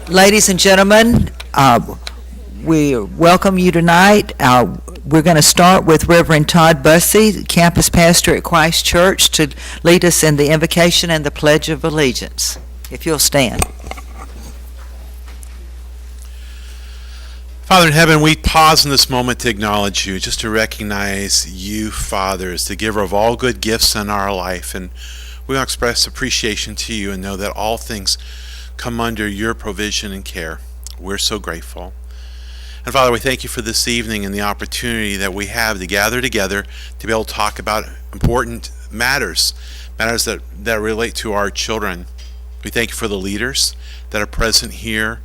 Ladies and gentlemen, we welcome you tonight. We're going to start with Reverend Todd Bussey, campus pastor at Christ Church, to lead us in the invocation and the Pledge of Allegiance. If you'll stand. Father in heaven, we pause in this moment to acknowledge you, just to recognize you, Father, as the giver of all good gifts in our life. And we want to express appreciation to you and know that all things come under your provision and care. We're so grateful. And Father, we thank you for this evening and the opportunity that we have to gather together to be able to talk about important matters that relate to our children. We thank you for the leaders that are present here.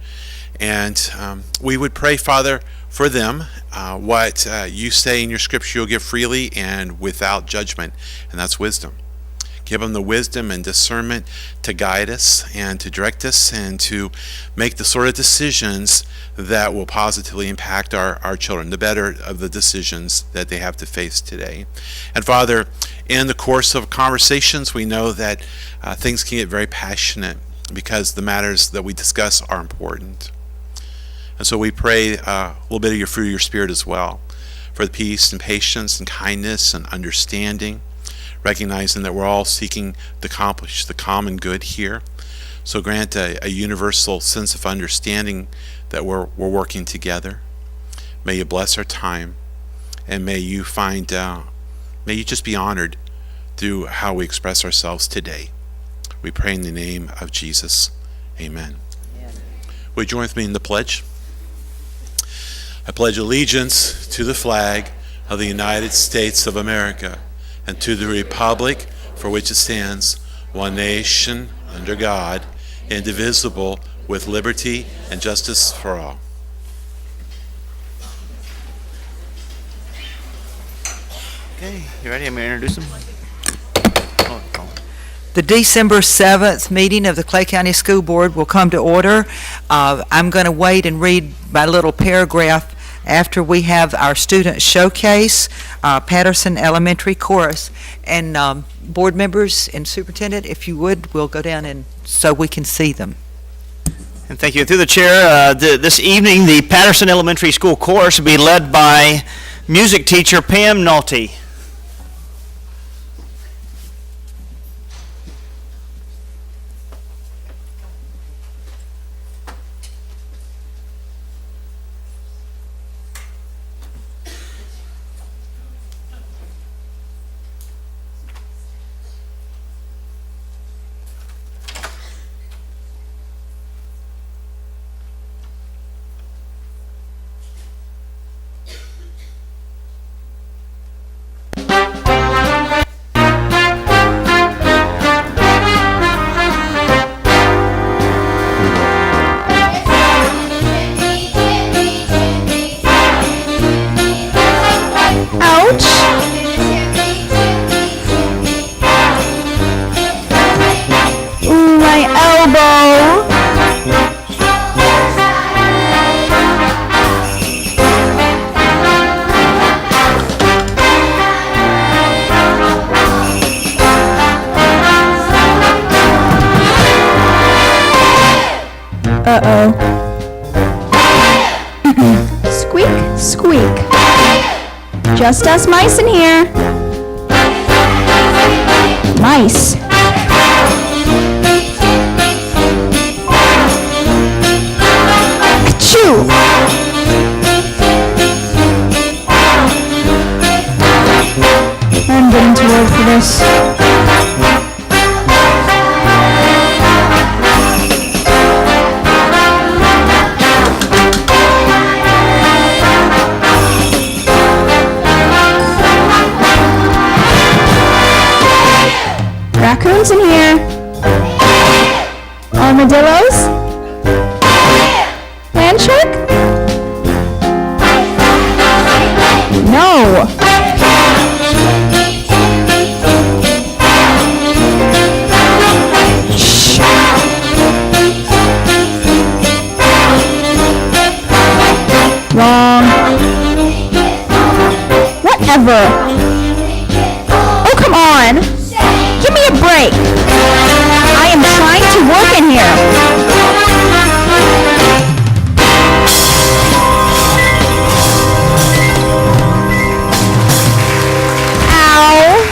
And we would pray, Father, for them, what you say in your scripture you'll give freely and without judgment, and that's wisdom. Give them the wisdom and discernment to guide us and to direct us and to make the sort of decisions that will positively impact our children, the better of the decisions that they have to face today. And Father, in the course of conversations, we know that things can get very passionate because the matters that we discuss are important. And so we pray a little bit of your fruit of your Spirit as well, for the peace and patience and kindness and understanding, recognizing that we're all seeking to accomplish the common good here. So grant a universal sense of understanding that we're working together. May you bless our time, and may you just be honored through how we express ourselves today. We pray in the name of Jesus. Amen. Will you join with me in the pledge? I pledge allegiance to the flag of the United States of America and to the republic for which it stands, one nation, under God, indivisible, with liberty and justice for all. Okay, you ready? I'm going to introduce them. The December 7th meeting of the Clay County School Board will come to order. I'm going to wait and read my little paragraph after we have our student showcase, Patterson Elementary Chorus. And board members and superintendent, if you would, we'll go down and so we can see them. And thank you. Through the chair, this evening, the Patterson Elementary School Chorus will be led by music teacher Pam Nolte. Uh-oh. Squeak, squeak. Just us mice in here. Mice. Achoo! I'm getting too old for this. Raccoons in here. Armadillos. Land shark? No. Shh. Wrong. Whatever. Oh, come on. Give me a break. I am trying to work in here. Ow.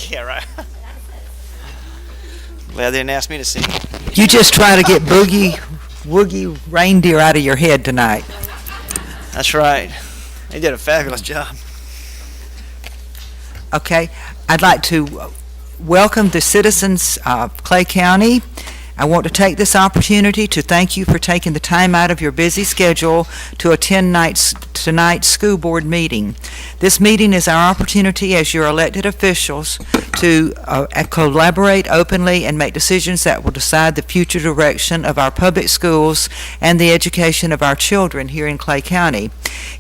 Yeah, right. Well, they didn't ask me to sing. You just try to get boogie woogie reindeer out of your head tonight. That's right. They did a fabulous job. Okay, I'd like to welcome the citizens of Clay County I want to take this opportunity to thank you for taking the time out of your busy schedule to attend tonight's school board meeting. This meeting is our opportunity as your elected officials to collaborate openly and make decisions that will decide the future direction of our public schools and the education of our children here in Clay County.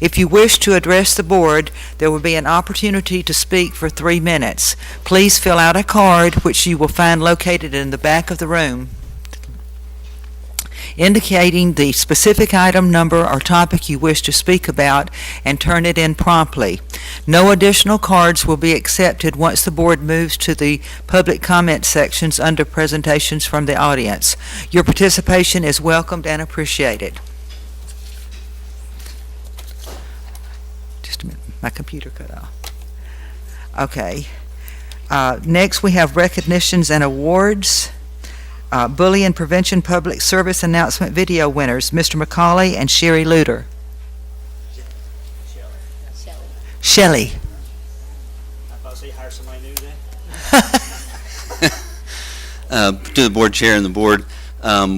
If you wish to address the board, there will be an opportunity to speak for 3 minutes. Please fill out a card, which you will find located in the back of the room, indicating the specific item number or topic you wish to speak about, and turn it in promptly. No additional cards will be accepted once the board moves to the public comment sections under presentations from the audience. Your participation is welcomed and appreciated. Just a minute, my computer cut off. Okay. Next, we have recognitions and awards. Bullying Prevention Public Service Announcement Video winners, Mr. McCauley and Sherry Luter. Shelley. I thought you hire somebody new then. To the board chair and the board,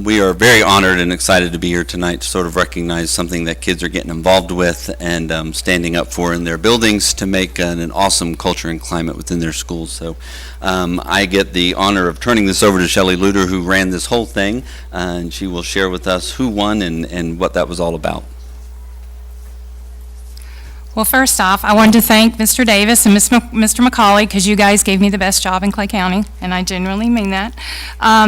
we are very honored and excited to be here tonight to sort of recognize something that kids are getting involved with and standing up for in their buildings to make an awesome culture and climate within their schools. So I get the honor of turning this over to Shelley Luter, who ran this whole thing, and she will share with us who won and what that was all about. Well, first off, I wanted to thank Mr. Davis and Mr. McCauley, because you guys gave me the best job in Clay County, and I genuinely mean that.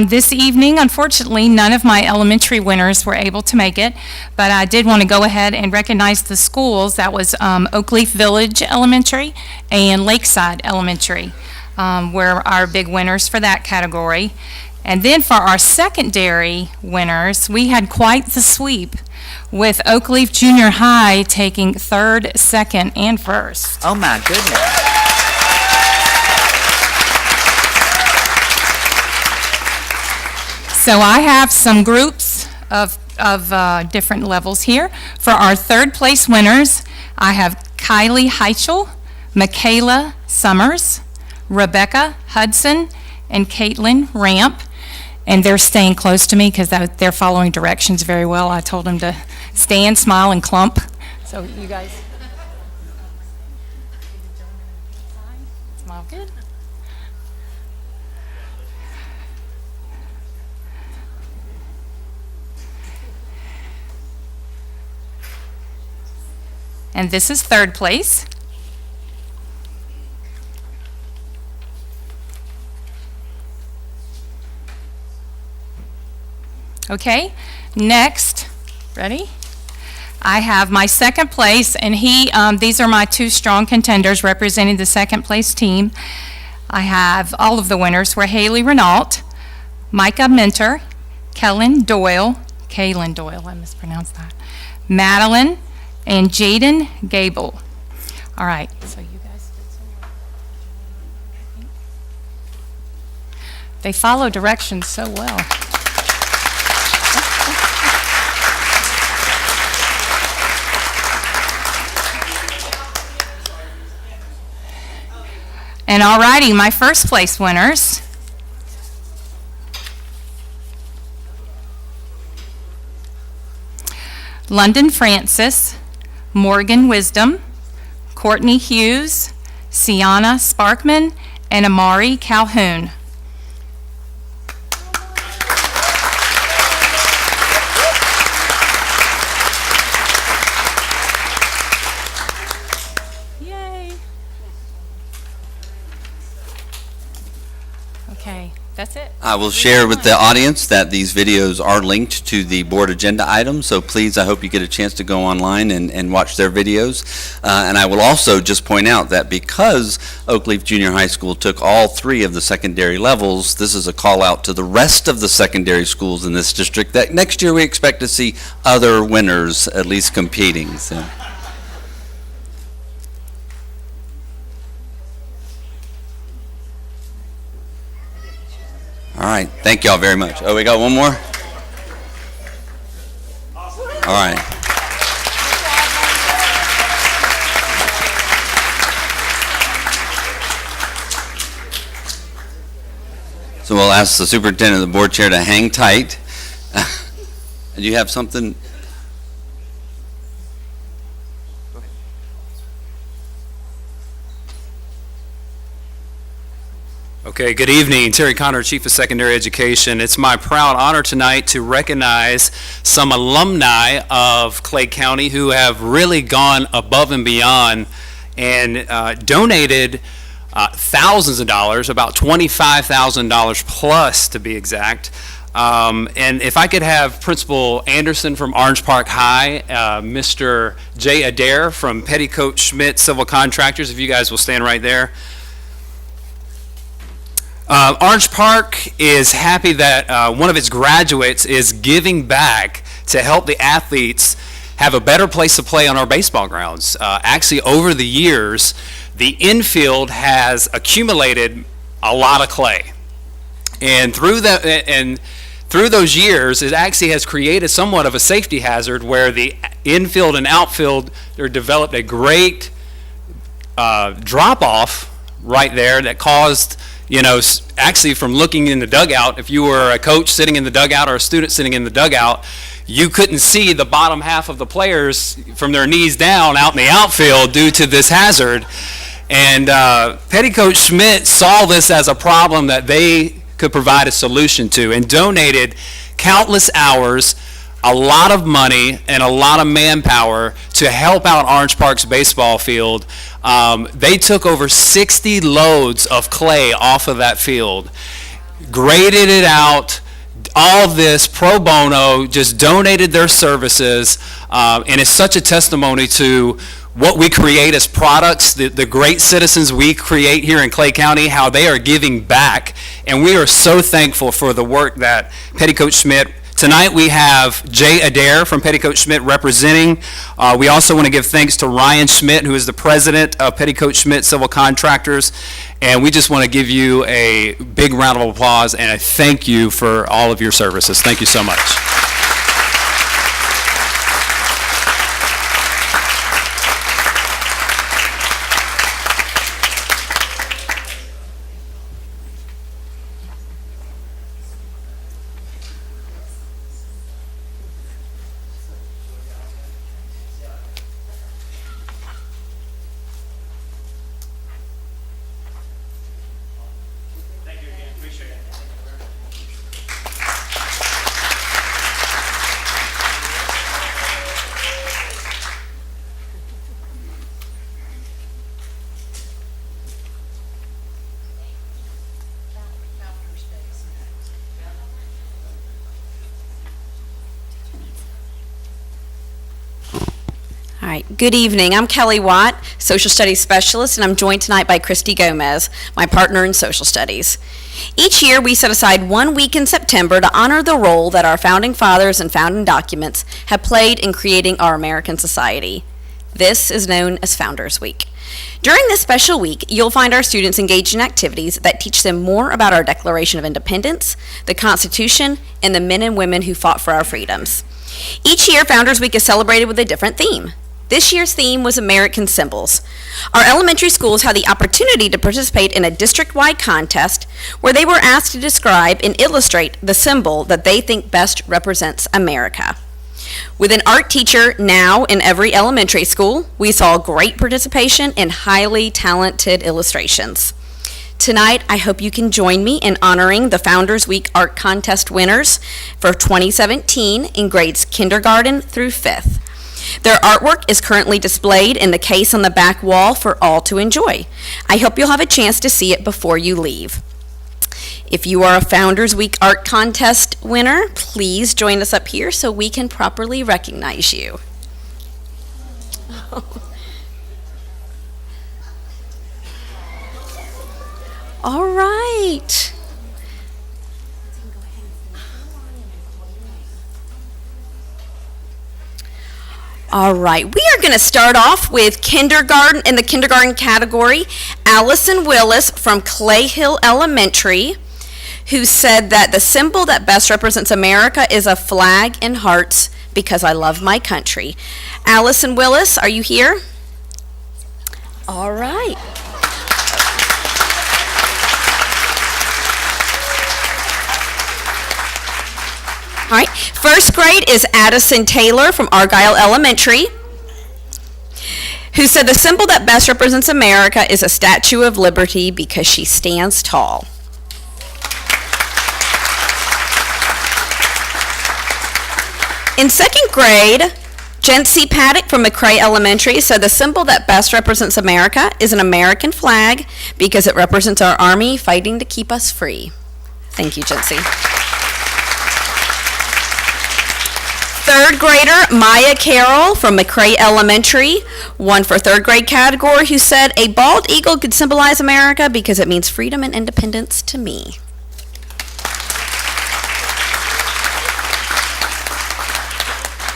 This evening, unfortunately, none of my elementary winners were able to make it, but I did want to go ahead and recognize the schools. That was Oakleaf Village Elementary and Lakeside Elementary were our big winners for that category. And then for our secondary winners, we had quite the sweep, with Oakleaf Junior High taking 3rd, 2nd, and 1st. Oh, my goodness. So I have some groups of different levels here. For our 3rd place winners, I have Kylie Heichel, Michaela Summers, Rebecca Hudson, and Caitlin Ramp. And they're staying close to me because they're following directions very well. I told them to stand, smile, and clump. So you guys smile good. And this is 3rd place. Okay, next, ready? I have my 2nd place, and these are my 2 strong contenders representing the 2nd place team. I have all of the winners were Haley Renault, Micah Minter, Kaylin Doyle, I mispronounced that, Madeline, and Jaden Gable. All right, so you guys did so well. They follow directions so well. And all righty, my 1st place winners. London Francis, Morgan Wisdom, Courtney Hughes, Sienna Sparkman, and Amari Calhoun. Yay. Okay, that's it. I will share with the audience that these videos are linked to the board agenda items, so please, I hope you get a chance to go online and watch their videos. And I will also just point out that because Oakleaf Junior High School took all 3 of the secondary levels, this is a call out to the rest of the secondary schools in this district that next year we expect to see other winners at least competing. So. All right, thank y'all very much. Oh, we got one more? All right. So we'll ask the superintendent and the board chair to hang tight. Do you have something? Okay, good evening. Terry Connor, Chief of Secondary Education. It's my proud honor tonight to recognize some alumni of Clay County who have really gone above and beyond and donated thousands of dollars, about $25,000 plus to be exact. And if I could have Principal Anderson from Orange Park High, Mr. Jay Adair from Petticoat Schmidt Civil Contractors, if you guys will stand right there. Orange Park is happy that one of its graduates is giving back to help the athletes have a better place to play on our baseball grounds. Actually, over the years, the infield has accumulated a lot of clay. And through those years, it actually has created somewhat of a safety hazard where the infield and outfield developed a great drop-off right there that caused, actually from looking in the dugout, if you were a coach sitting in the dugout or a student sitting in the dugout, you couldn't see the bottom half of the players from their knees down out in the outfield due to this hazard. And Petticoat Schmidt saw this as a problem that they could provide a solution to and donated countless hours, a lot of money, and a lot of manpower to help out Orange Park's baseball field. They took over 60 loads of clay off of that field, graded it out, all of this pro bono, just donated their services, and it's such a testimony to what we create as products, the great citizens we create here in Clay County, how they are giving back, and we are so thankful for the work that Petticoat Schmidt. Tonight we have Jay Adair from Petticoat Schmidt representing. We also want to give thanks to Ryan Schmidt, who is the president of Petticoat Schmidt Civil Contractors. And we just want to give you a big round of applause and a thank you for all of your services. Thank you so much. All right, good evening. I'm Kelly Watt, Social Studies Specialist, and I'm joined tonight by Christy Gomez, my partner in Social Studies. Each year, we set aside 1 week in September to honor the role that our founding fathers and founding documents have played in creating our American society. This is known as Founders Week. During this special week, you'll find our students engaged in activities that teach them more about our Declaration of Independence, the Constitution, and the men and women who fought for our freedoms. Each year, Founders Week is celebrated with a different theme. This year's theme was American Symbols. Our elementary schools had the opportunity to participate in a district-wide contest where they were asked to describe and illustrate the symbol that they think best represents America. With an art teacher now in every elementary school, we saw great participation and highly talented illustrations. Tonight, I hope you can join me in honoring the Founders Week Art Contest winners for 2017 in grades kindergarten through 5th. Their artwork is currently displayed in the case on the back wall for all to enjoy. I hope you'll have a chance to see it before you leave. If you are a Founders Week Art Contest winner, please join us up here so we can properly recognize you. All right. All right, we are going to start off with kindergarten, in the kindergarten category, Allison Willis from Clay Hill Elementary, who said that the symbol that best represents America is a flag and hearts because I love my country. Allison Willis, are you here? All right. All right, first grade is Addison Taylor from Argyle Elementary, who said the symbol that best represents America is a Statue of Liberty because she stands tall. In second grade, Jency Paddock from McCray Elementary said the symbol that best represents America is an American flag because it represents our Army fighting to keep us free. Thank you, Jency. Third grader Maya Carroll from McCray Elementary won for third grade category, who said a bald eagle could symbolize America because it means freedom and independence to me.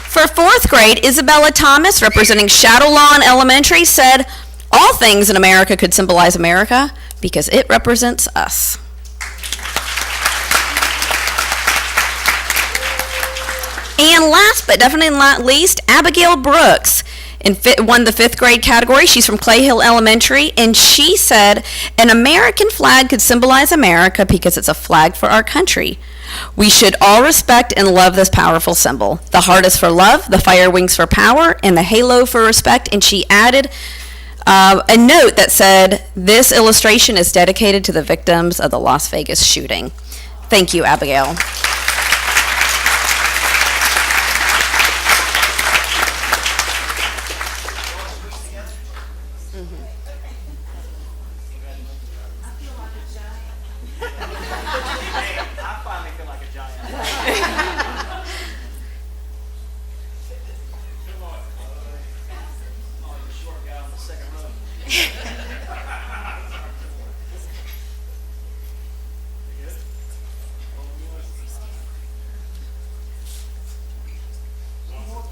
For fourth grade, Isabella Thomas, representing Shadow Lawn Elementary, said all things in America could symbolize America because it represents us. And last but definitely not least, Abigail Brooks won the fifth grade category. She's from Clay Hill Elementary, and she said an American flag could symbolize America because it's a flag for our country. We should all respect and love this powerful symbol. The heart is for love, the fire wings for power, and the halo for respect. And she added a note that said, this illustration is dedicated to the victims of the Las Vegas shooting. Thank you, Abigail.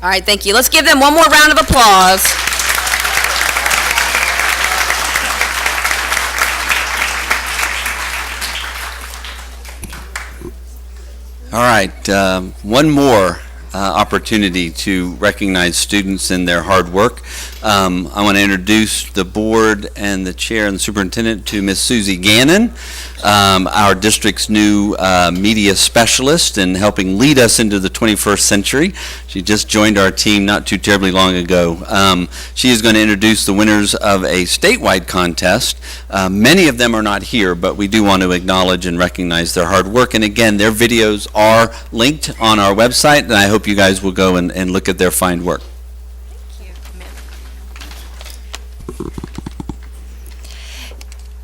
All right, thank you. Let's give them one more round of applause. All right, one more opportunity to recognize students in their hard work. I want to introduce the board and the chair and the superintendent to Miss Susie Gannon, our district's new media specialist and helping lead us into the 21st century. She just joined our team not too terribly long ago. She is going to introduce the winners of a statewide contest. Many of them are not here, but we do want to acknowledge and recognize their hard work. And again, their videos are linked on our website, and I hope you guys will go and look at their fine work.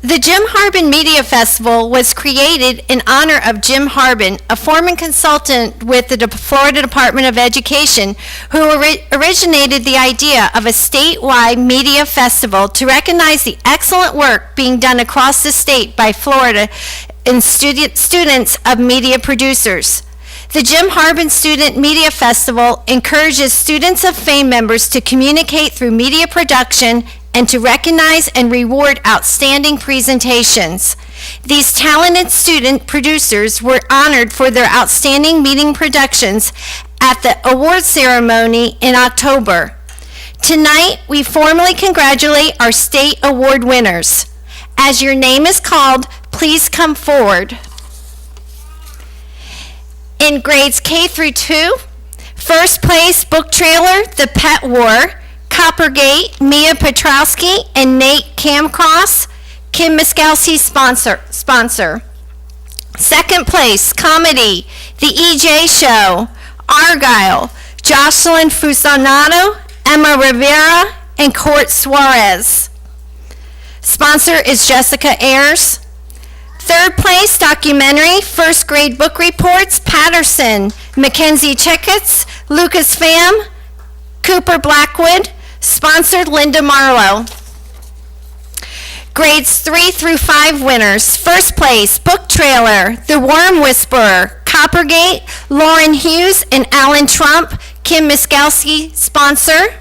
The Jim Harbin Media Festival was created in honor of Jim Harbin, a former consultant with the Florida Department of Education, who originated the idea of a statewide media festival to recognize the excellent work being done across the state by Florida and students of media producers. The Jim Harbin Student Media Festival encourages students of FAME members to communicate through media production and to recognize and reward outstanding presentations. These talented student producers were honored for their outstanding meeting productions at the award ceremony in October. Tonight, we formally congratulate our state award winners. As your name is called, please come forward. In grades K through 2, first place book trailer, The Pet War, Coppergate, Mia Petrowski, and Nate Camcross, Kim Miskalski sponsor. Second place, comedy, The EJ Show, Argyle, Jocelyn Fusanato, Emma Rivera, and Court Suarez. Sponsor is Jessica Ayers. Third place, documentary, first grade book reports, Patterson, Mackenzie Chicketts, Lucas Pham, Cooper Blackwood, sponsored Linda Marlowe. Grades 3 through 5 winners. First place, book trailer, The Worm Whisperer, Coppergate, Lauren Hughes and Alan Trump, Kim Miskalski, sponsor.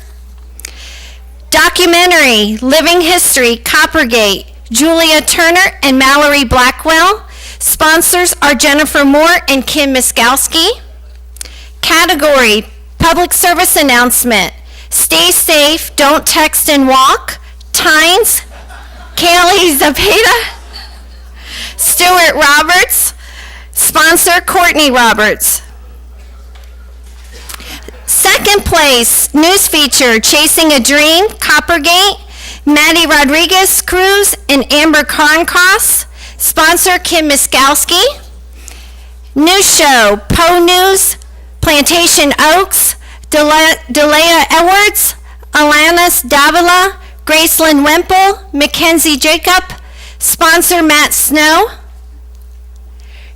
Documentary, Living History, Coppergate, Julia Turner and Mallory Blackwell. Sponsors are Jennifer Moore and Kim Miskalski. Category, Public Service Announcement, Stay Safe, Don't Text and Walk, Tynes, Kaylee Zapata, Stuart Roberts, sponsor Courtney Roberts. Second place, news feature, Chasing a Dream, Coppergate, Maddie Rodriguez Cruz and Amber Carncross. Sponsor, Kim Miskowski. News show, Poe News, Plantation Oaks, Delia Edwards, Alanis Davila, Gracelyn Wemple, Mackenzie Jacob. Sponsor, Matt Snow.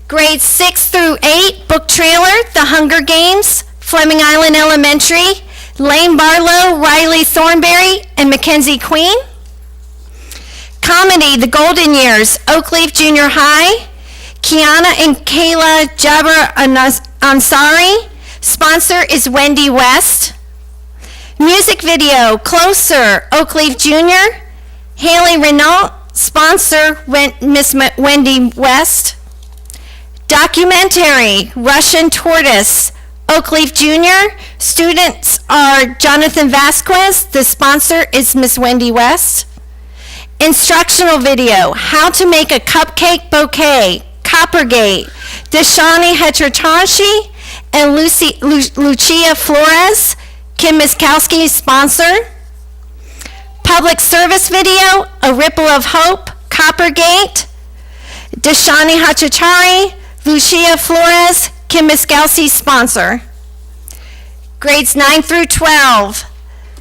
Grades 6 through 8, book trailer, The Hunger Games, Fleming Island Elementary, Lane Barlow, Riley Thornberry, and Mackenzie Queen. Comedy, The Golden Years, Oakleaf Junior High, Kiana and Kayla Jabbar Ansari. Sponsor is Wendy West. Music video, Closer, Oakleaf Junior, Haley Renault. Sponsor, Miss Wendy West. Documentary, Russian Tortoise, Oakleaf Junior. Students are Jonathan Vasquez. The sponsor is Miss Wendy West. Instructional video, How to Make a Cupcake Bouquet, Coppergate, Deshani Hetratanshi and Lucia Flores. Kim Miskowski, sponsor. Public service video, A Ripple of Hope, Coppergate, Deshani Hachachari, Lucia Flores, Kim Miskowski, sponsor. Grades 9 through 12.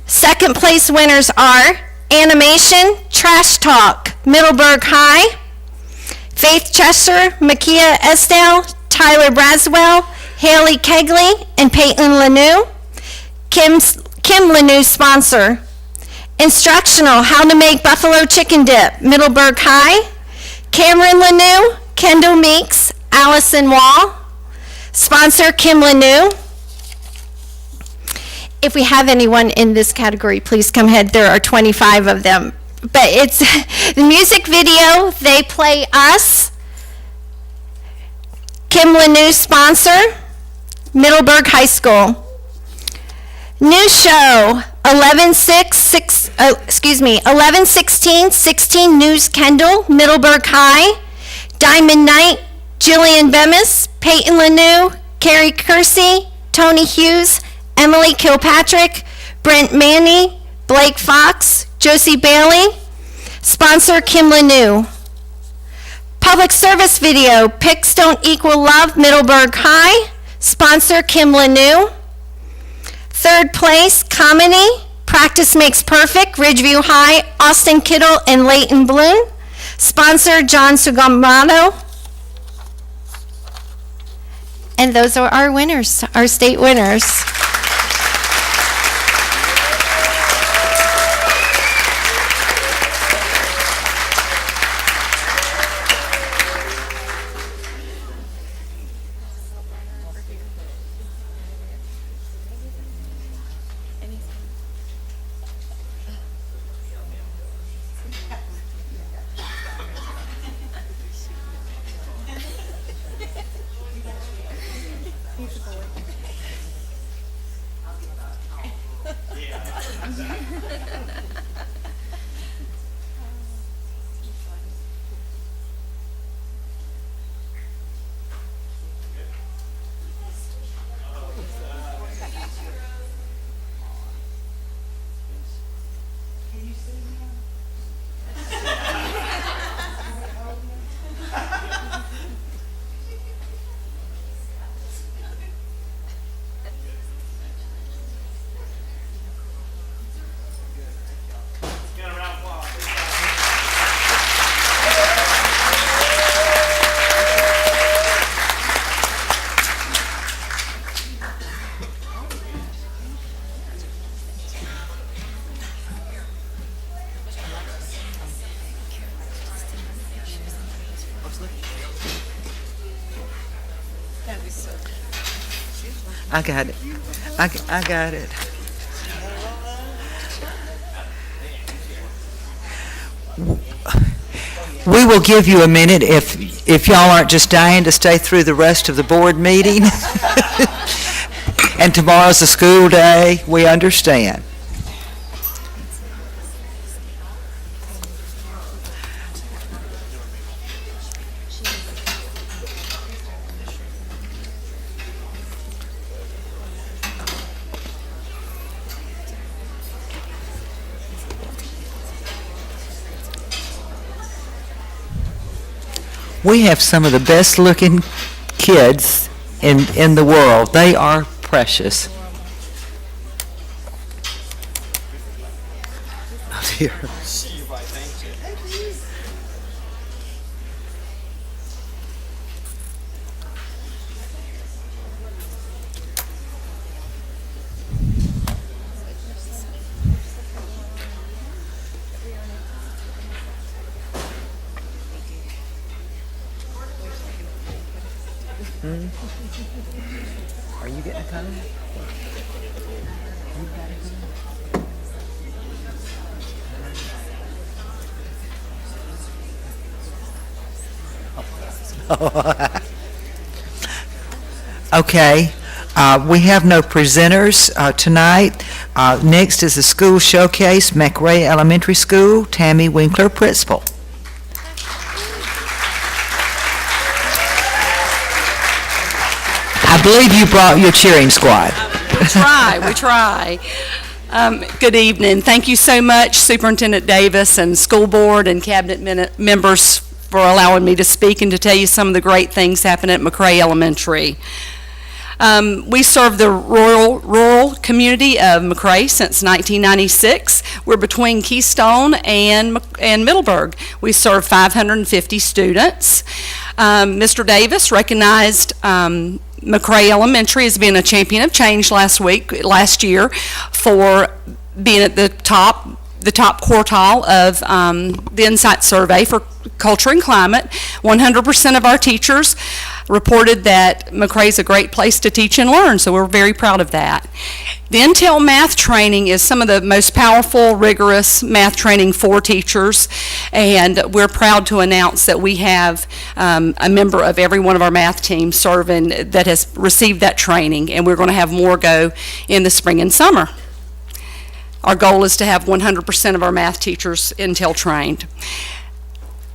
Second place winners are Animation, Trash Talk, Middleburg High, Faith Chester, Makia Estelle, Tyler Braswell, Haley Kegley, and Peyton Lanou. Kim Lanou, sponsor. Instructional, How to Make Buffalo Chicken Dip, Middleburg High, Cameron Lanou, Kendall Meeks, Allison Wall. Sponsor, Kim Lanou. If we have anyone in this category, please come ahead. There are 25 of them. But it's the music video, They Play Us. Kim Lanou, sponsor. Middleburg High School. News show, 11/16/16 News Kendall, Middleburg High. Diamond Knight, Jillian Bemis, Peyton Lanou, Carrie Kersey, Tony Hughes, Emily Kilpatrick, Brent Manny, Blake Fox, Josie Bailey. Sponsor, Kim Lanou. Public service video, Pics Don't Equal Love, Middleburg High. Sponsor, Kim Lanou. Third place, comedy, Practice Makes Perfect, Ridgeview High, Austin Kittle, and Leighton Bloom. Sponsor, John Sugamato. And those are our winners, our state winners. I got it. I got it. We will give you a minute if y'all aren't just dying to stay through the rest of the board meeting. And tomorrow's a school day. We understand. We have some of the best-looking kids in the world. They are precious. Oh, dear. Are you getting a pen? Okay, we have no presenters tonight. Next is the school showcase, McRae Elementary School, Tammy Winkler, principal. I believe you brought your cheering squad. We try. Good evening. Thank you so much, Superintendent Davis and school board and cabinet members for allowing me to speak and to tell you some of the great things happening at McRae Elementary. We serve the rural community of McRae since 1996. We're between Keystone and Middleburg. We serve 550 students. Mr. Davis recognized McRae Elementary as being a champion of change last year for being at the top quartile of the Insight Survey for Culture and Climate. 100% of our teachers reported that McRae is a great place to teach and learn, so we're very proud of that. The Intel math training is some of the most powerful, rigorous math training for teachers, and we're proud to announce that we have a member of every one of our math teams serving that has received that training, and we're going to have more go in the spring and summer. Our goal is to have 100% of our math teachers Intel trained.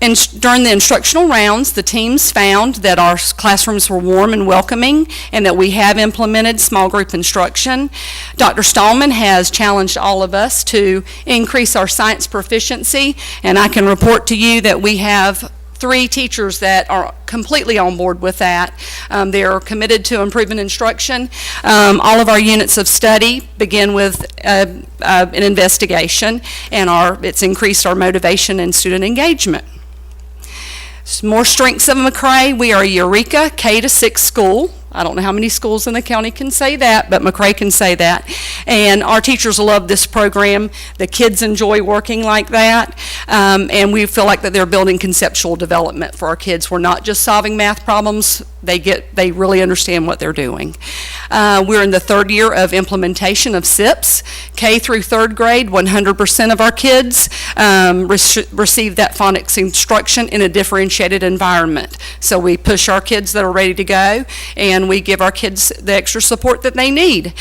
And during the instructional rounds, the teams found that our classrooms were warm and welcoming and that we have implemented small group instruction. Dr. Stallman has challenged all of us to increase our science proficiency, and I can report to you that we have 3 teachers that are completely on board with that. They are committed to improving instruction. All of our units of study begin with an investigation, and it's increased our motivation and student engagement. Some more strengths of McRae. We are a Eureka K-6 school. I don't know how many schools in the county can say that, but McRae can say that. And our teachers love this program. The kids enjoy working like that. And we feel like that they're building conceptual development for our kids. We're not just solving math problems. They really understand what they're doing. We're in the 3rd year of implementation of SIPs. K through 3rd grade, 100% of our kids receive that phonics instruction in a differentiated environment. So we push our kids that are ready to go, and we give our kids the extra support that they need.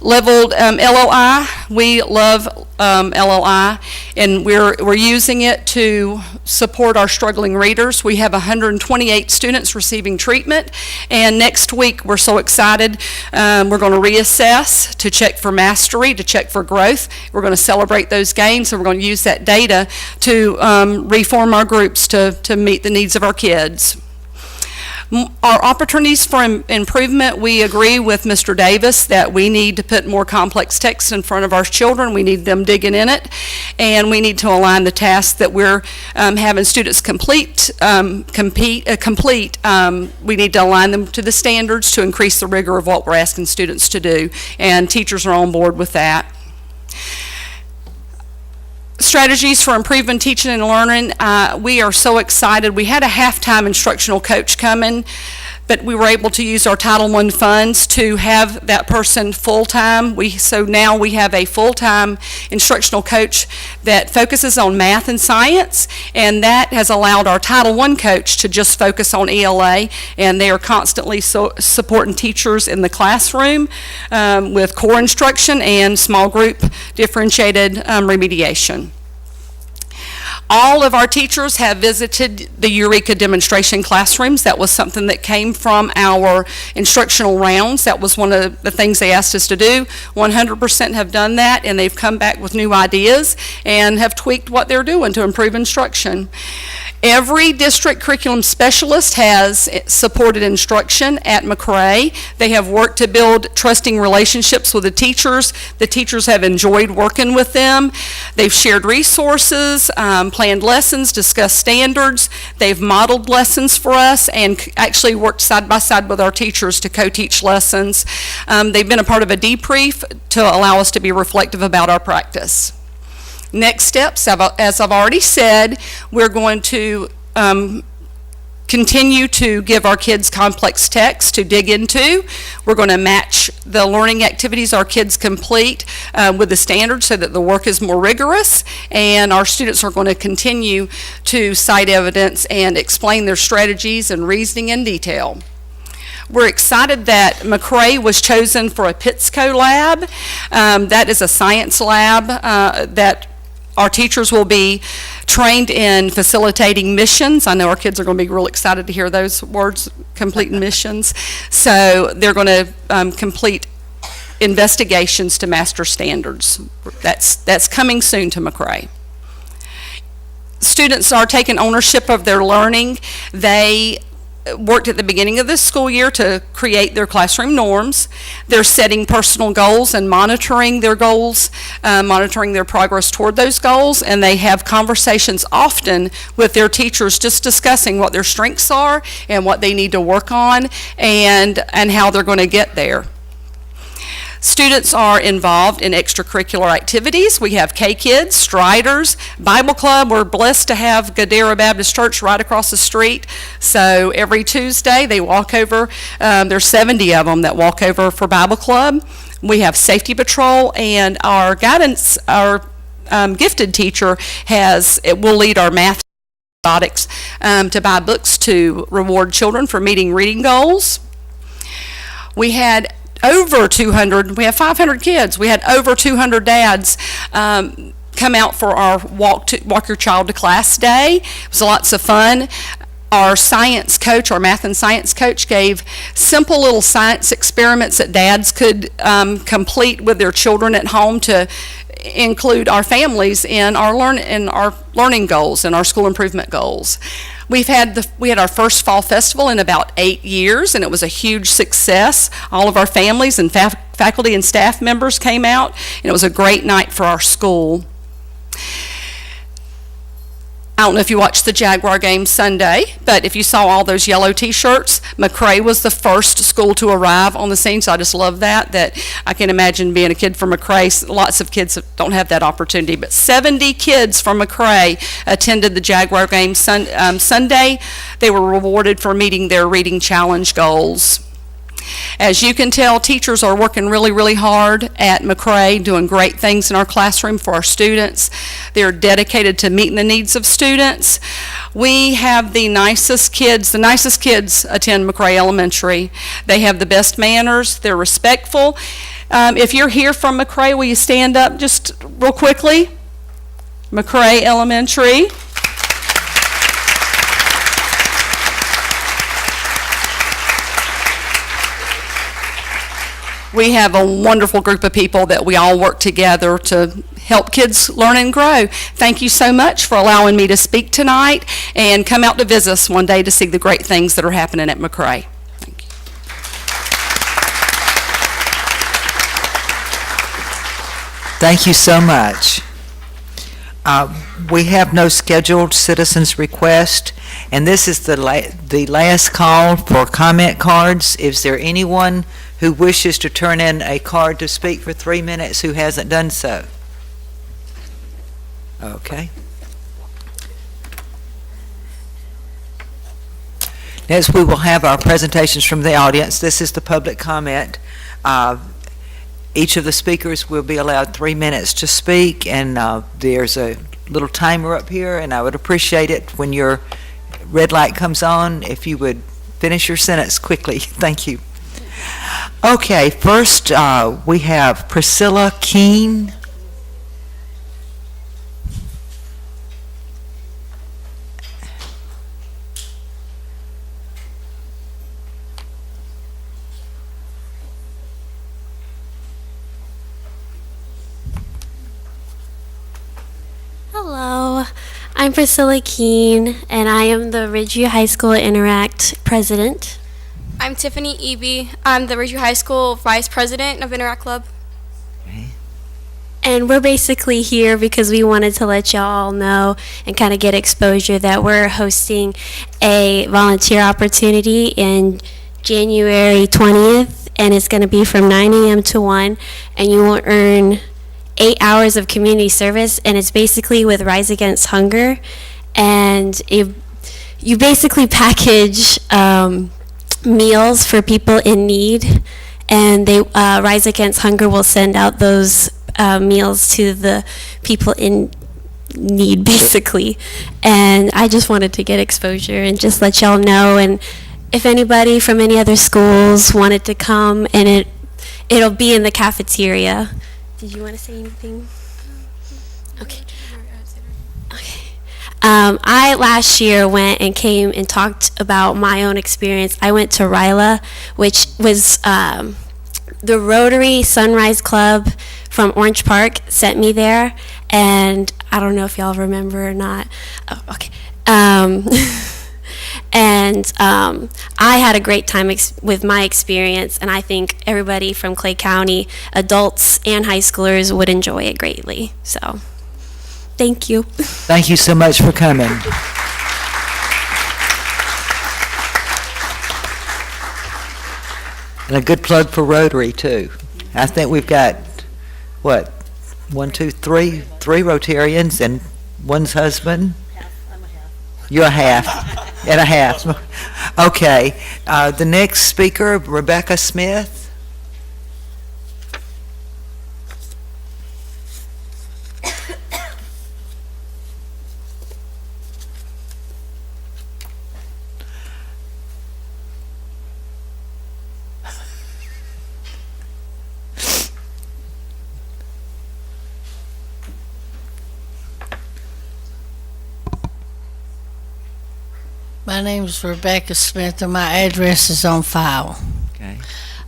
Leveled LOI, we love LOI, and we're using it to support our struggling readers. We have 128 students receiving treatment, and next week we're so excited. We're going to reassess to check for mastery, to check for growth. We're going to celebrate those gains, and we're going to use that data to reform our groups to meet the needs of our kids. Our opportunities for improvement, we agree with Mr. Davis that we need to put more complex text in front of our children. We need them digging in it, and we need to align the tasks that we're having students complete. We need to align them to the standards to increase the rigor of what we're asking students to do, and teachers are on board with that. Strategies for improving teaching and learning. We are so excited. We had a half-time instructional coach come in, but we were able to use our Title I funds to have that person full-time. So now we have a full-time instructional coach that focuses on math and science, and that has allowed our Title I coach to just focus on ELA, and they are constantly supporting teachers in the classroom with core instruction and small group differentiated remediation. All of our teachers have visited the Eureka demonstration classrooms. That was something that came from our instructional rounds. That was one of the things they asked us to do. 100% have done that, and they've come back with new ideas and have tweaked what they're doing to improve instruction. Every district curriculum specialist has supported instruction at McRae. They have worked to build trusting relationships with the teachers. The teachers have enjoyed working with them. They've shared resources, planned lessons, discussed standards. They've modeled lessons for us and actually worked side by side with our teachers to co-teach lessons. They've been a part of a debrief to allow us to be reflective about our practice. Next steps, as I've already said, we're going to continue to give our kids complex texts to dig into. We're going to match the learning activities our kids complete with the standards so that the work is more rigorous, and our students are going to continue to cite evidence and explain their strategies and reasoning in detail. We're excited that McRae was chosen for a PITSCO lab. That is a science lab that our teachers will be trained in facilitating missions. I know our kids are going to be real excited to hear those words, complete missions. So they're going to complete investigations to master standards. That's coming soon to McRae. Students are taking ownership of their learning. They worked at the beginning of this school year to create their classroom norms. They're setting personal goals and monitoring their goals, monitoring their progress toward those goals, and they have conversations often with their teachers just discussing what their strengths are and what they need to work on and how they're going to get there. Students are involved in extracurricular activities. We have K-Kids, Striders, Bible Club. We're blessed to have Gadara Baptist Church right across the street. So every Tuesday they walk over. There's 70 of them that walk over for Bible Club. We have Safety Patrol, and our guidance, our gifted teacher will lead our math robotics to buy books to reward children for meeting reading goals. We had over 200, we have 500 kids. We had over 200 dads come out for our Walk Your Child to Class Day. It was lots of fun. Our science coach, our math and science coach, gave simple little science experiments that dads could complete with their children at home to include our families in our learning goals and our school improvement goals. We had our first fall festival in about 8 years, and it was a huge success. All of our families and faculty and staff members came out, and it was a great night for our school. I don't know if you watched the Jaguar game Sunday, but if you saw all those yellow t-shirts, McRae was the first school to arrive on the scene, so I just love that I can imagine being a kid from McRae. Lots of kids don't have that opportunity, but 70 kids from McRae attended the Jaguar game Sunday. They were rewarded for meeting their reading challenge goals. As you can tell, teachers are working really, really hard at McRae, doing great things in our classroom for our students. They're dedicated to meeting the needs of students. We have the nicest kids attend McRae Elementary. They have the best manners, they're respectful. If you're here from McRae, will you stand up just real quickly? McRae Elementary. We have a wonderful group of people that we all work together to help kids learn and grow. Thank you so much for allowing me to speak tonight, and come out to visit us one day to see the great things that are happening at McRae. Thank you. Thank you so much. We have no scheduled citizens' request, and this is the last call for comment cards. Is there anyone who wishes to turn in a card to speak for 3 minutes who hasn't done so? Okay. Next, we will have our presentations from the audience. This is the public comment. Each of the speakers will be allowed 3 minutes to speak, and there's a little timer up here, and I would appreciate it when your red light comes on if you would finish your sentence quickly. Thank you. Okay, first we have Priscilla Keene. Hello, I'm I'm Priscilla Keene, and I am the Ridgeview High School Interact president. I'm Tiffany Eby. I'm the Ridgeview High School Vice President of Interact Club. And we're basically here because we wanted to let y'all know and kind of get exposure that we're hosting a volunteer opportunity in January 20th, and it's going to be from 9 a.m. to 1, and you will earn 8 hours of community service, and it's basically with Rise Against Hunger, and you basically package meals for people in need, and they Rise Against Hunger will send out those meals to the people in need, basically. And I just wanted to get exposure and just let y'all know, and if anybody from any other schools wanted to come, and it'll be in the cafeteria. Did you want to say anything? Okay. I last year went and came and talked about my own experience. I went to RILA, which was the Rotary Sunrise Club from Orange Park sent me there, and I don't know if y'all remember or not. Oh, okay. And I had a great time with my experience, and I think everybody from Clay County, adults and high schoolers, would enjoy it greatly. So, thank you. Thank you so much for coming. And a good plug for Rotary, too. I think we've got, what, 1, 2, 3 Rotarians and one's husband? You're a half. And a half. Okay. The next speaker, Rebecca Smith. My name is Rebecca Smith, and my address is on file. Okay.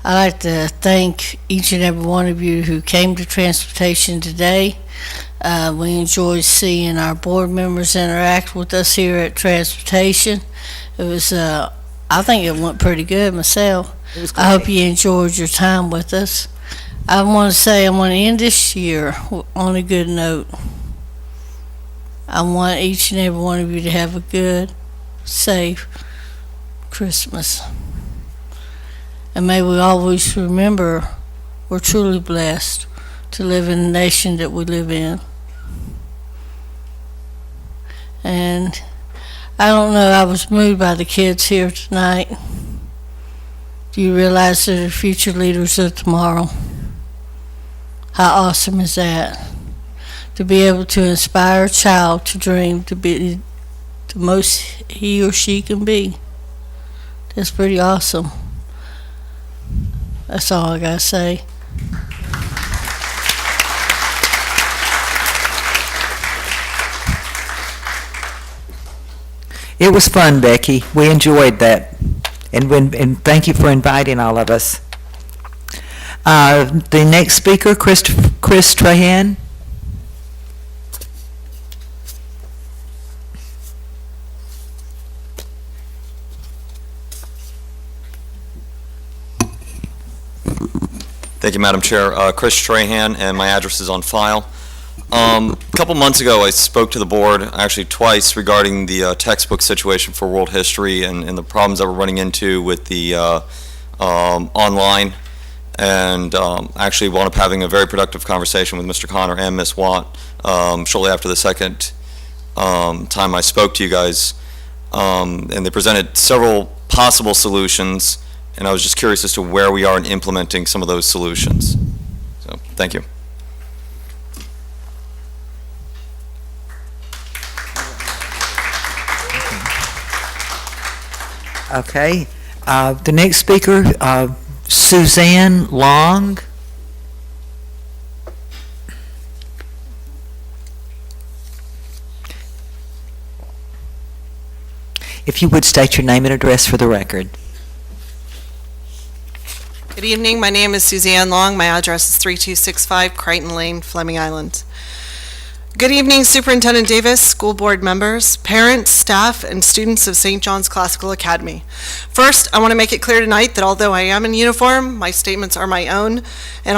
I'd like to thank each and every one of you who came to transportation today. We enjoy seeing our board members interact with us here at transportation. It was, I think it went pretty good myself. It was I hope great. you enjoyed your time with us. I want to say I want to end this year on a good note. I want each and every one of you to have a good, safe Christmas. And may we always remember we're truly blessed to live in the nation that we live in. And I don't know, I was moved by the kids here tonight. Do you realize they're the future leaders of tomorrow? How awesome is that? To be able to inspire a child to dream to be the most he or she can be. That's pretty awesome. That's all I gotta say. It was fun, Becky. We enjoyed that. And thank you for inviting all of us. The next speaker, Chris Trahan. Thank you, Madam Chair. Chris Trahan, and my address is on file. A couple months ago, I spoke to the board, actually twice, regarding the textbook situation for world history and the problems that we're running into with the online, and actually wound up having a very productive conversation with Mr. Connor and Ms. Watt shortly after the second time I spoke to you guys, and they presented several possible solutions, and I was just curious as to where we are in implementing some of those solutions. So, thank you. Okay. The next speaker, Suzanne Long. If you would state your name and address for the record. Good evening. My name is Suzanne Long. My address is 3265 Crichton Lane, Fleming Island. Good evening, Superintendent Davis, school board members, parents, staff, and students of St. John's Classical Academy. First, I want to make it clear tonight that although I am in uniform, my statements are my own and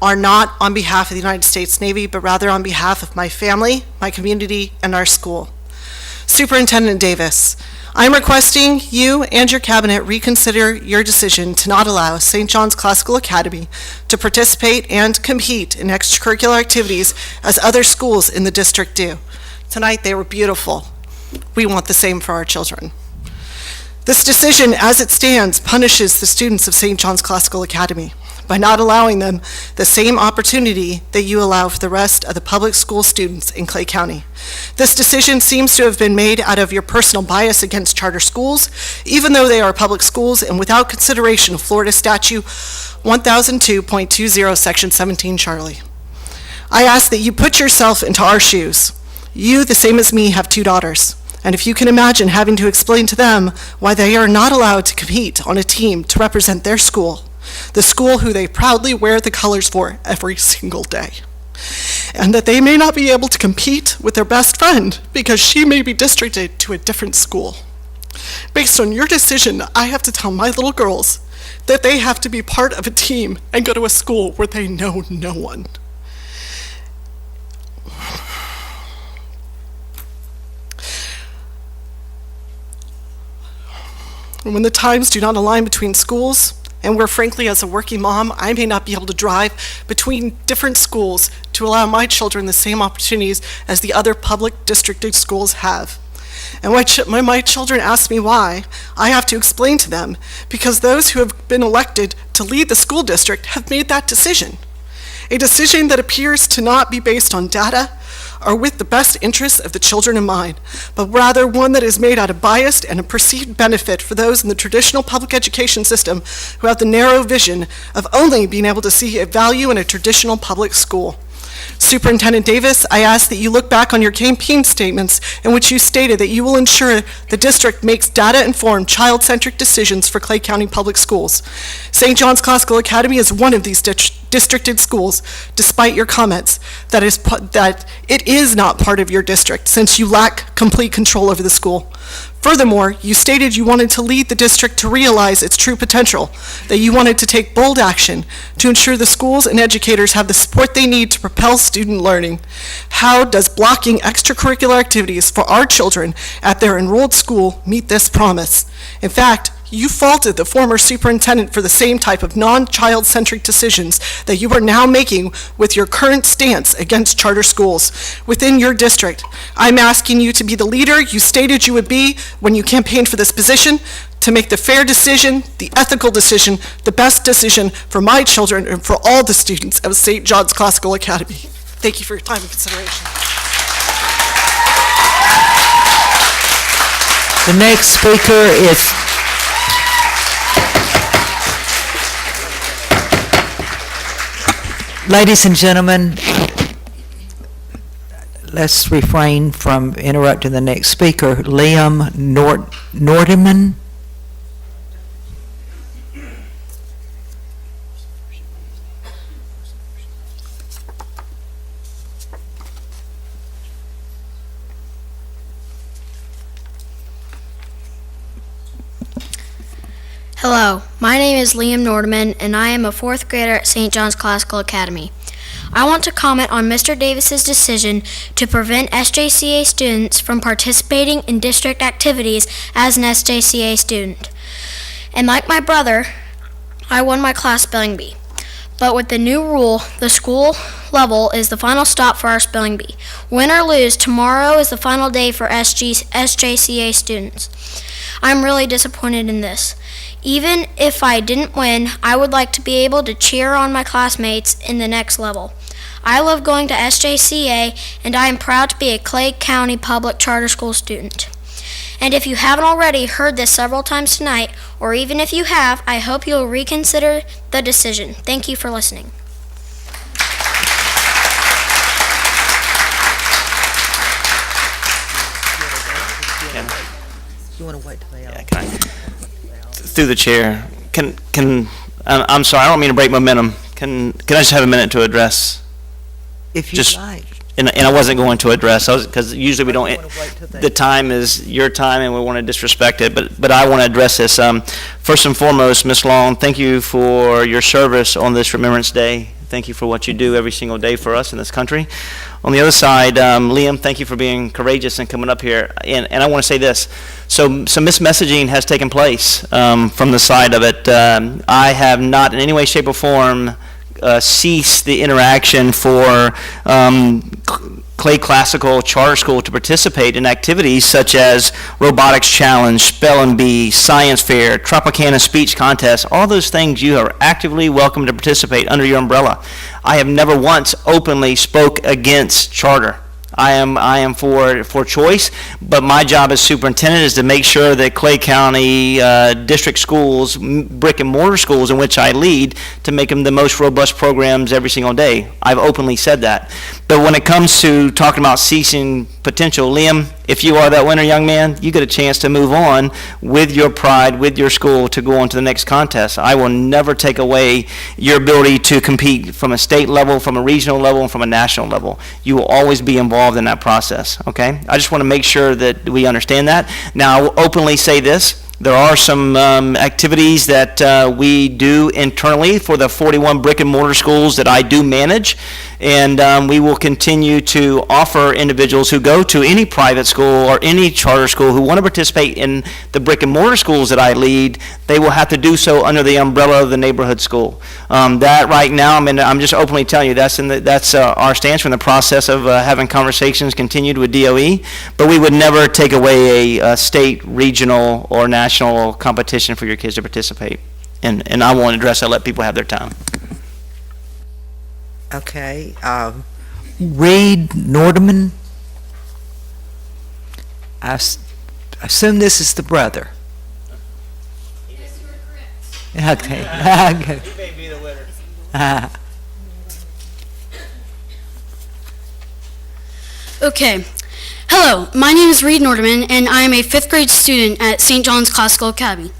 are not on behalf of the United States Navy, but rather on behalf of my family, my community, and our school. Superintendent Davis, I am requesting you and your cabinet reconsider your decision to not allow St. John's Classical Academy to participate and compete in extracurricular activities as other schools in the district do. Tonight they were beautiful. We want the same for our children. This decision, as it stands, punishes the students of St. John's Classical Academy by not allowing them the same opportunity that you allow for the rest of the public school students in Clay County. This decision seems to have been made out of your personal bias against charter schools, even though they are public schools, and without consideration of Florida Statute 1002.20, Section 17, Charlie. I ask that you put yourself into our shoes. You, the same as me, have 2 daughters. And if you can imagine having to explain to them why they are not allowed to compete on a team to represent their school, the school who they proudly wear the colors for every single day, and that they may not be able to compete with their best friend because she may be districted to a different school. Based on your decision, I have to tell my little girls that they have to be part of a team and go to a school where they know no one. And when the times do not align between schools, and where frankly as a working mom, I may not be able to drive between different schools to allow my children the same opportunities as the other public districted schools have. And when my children ask me why, I have to explain to them because those who have been elected to lead the school district have made that decision. A decision that appears to not be based on data or with the best interests of the children in mind, but rather one that is made out of bias and a perceived benefit for those in the traditional public education system who have the narrow vision of only being able to see a value in a traditional public school. Superintendent Davis, I ask that you look back on your campaign statements in which you stated that you will ensure the district makes data-informed, child-centric decisions for Clay County Public Schools. St. John's Classical Academy is one of these districted schools, despite your comments that it is not part of your district, since you lack complete control over the school. Furthermore, you stated you wanted to lead the district to realize its true potential, that you wanted to take bold action to ensure the schools and educators have the support they need to propel student learning. How does blocking extracurricular activities for our children at their enrolled school meet this promise? In fact, you faulted the former superintendent for the same type of non-child-centric decisions that you are now making with your current stance against charter schools within your district. I'm asking you to be the leader you stated you would be when you campaigned for this position, to make the fair decision, the ethical decision, the best decision for my children and for all the students of St. John's Classical Academy. Thank you for your time and consideration. The next speaker is ladies and gentlemen, let's refrain from interrupting the next speaker. Liam Nordeman. Hello, my name is Liam Nordeman, and I am a 4th grader at St. John's Classical Academy. I want to comment on Mr. Davis's decision to prevent SJCA students from participating in district activities as an SJCA student. And like my brother, I won my class spelling bee. But with the new rule, the school level is the final stop for our spelling bee. Win or lose, tomorrow is the final day for SJCA students. I'm really disappointed in this. Even if I didn't win, I would like to be able to cheer on my classmates in the next level. I love going to SJCA, and I am proud to be a Clay County Public Charter School student. And if you haven't already heard this several times tonight, or even if you have, I hope you'll reconsider the decision. Thank you for listening. You want to wait till they all... Through the chair, I'm sorry, I don't mean to break momentum. Can I just have a minute to address If you'd Just- like. And I wasn't going to address those, because usually we don't, You wanna wait till they- the time is your time, and we want to disrespect it, but I want to address this. First and foremost, Ms. Long, thank you for your service on this Remembrance Day. Thank you for what you do every single day for us in this country. On the other side, Liam, thank you for being courageous and coming up here. And I want to say this. So some mismessaging has taken place from the side of it. I have not in any way, shape, or form cease the interaction for Clay Classical Charter School to participate in activities such as Robotics Challenge, Spell and Bee, Science Fair, Tropicana Speech Contest. All those things you are actively welcome to participate under your umbrella. I have never once openly spoke against charter. I am for choice, but my job as superintendent is to make sure that Clay County district schools, brick and mortar schools in which I lead, to make them the most robust programs every single day. I've openly said that. But when it comes to talking about ceasing potential, Liam, if you are that winner, young man, you get a chance to move on with your pride, with your school, to go on to the next contest. I will never take away your ability to compete from a state level, from a regional level, and from a national level. You will always be involved in that process, okay? I just want to make sure that we understand that. Now, I will openly say this. There are some activities that we do internally for the 41 brick and mortar schools that I do manage, and we will continue to offer individuals who go to any private school or any charter school who want to participate in the brick and mortar schools that I lead. They will have to do so under the umbrella of the neighborhood school. That right now, I'm just openly telling you that's our stance. We're in the process of having conversations continued with DOE, but we would never take away a state, regional, or national competition for your kids to participate. And I won't address that. Let people have their time. Okay, Reed Nordeman. I assume this is the brother. Yes, you are correct. Okay. He may be the winner. Okay. Hello, my name is Reed Nordeman, and I am a 5th grade student at St. John's Classical Academy.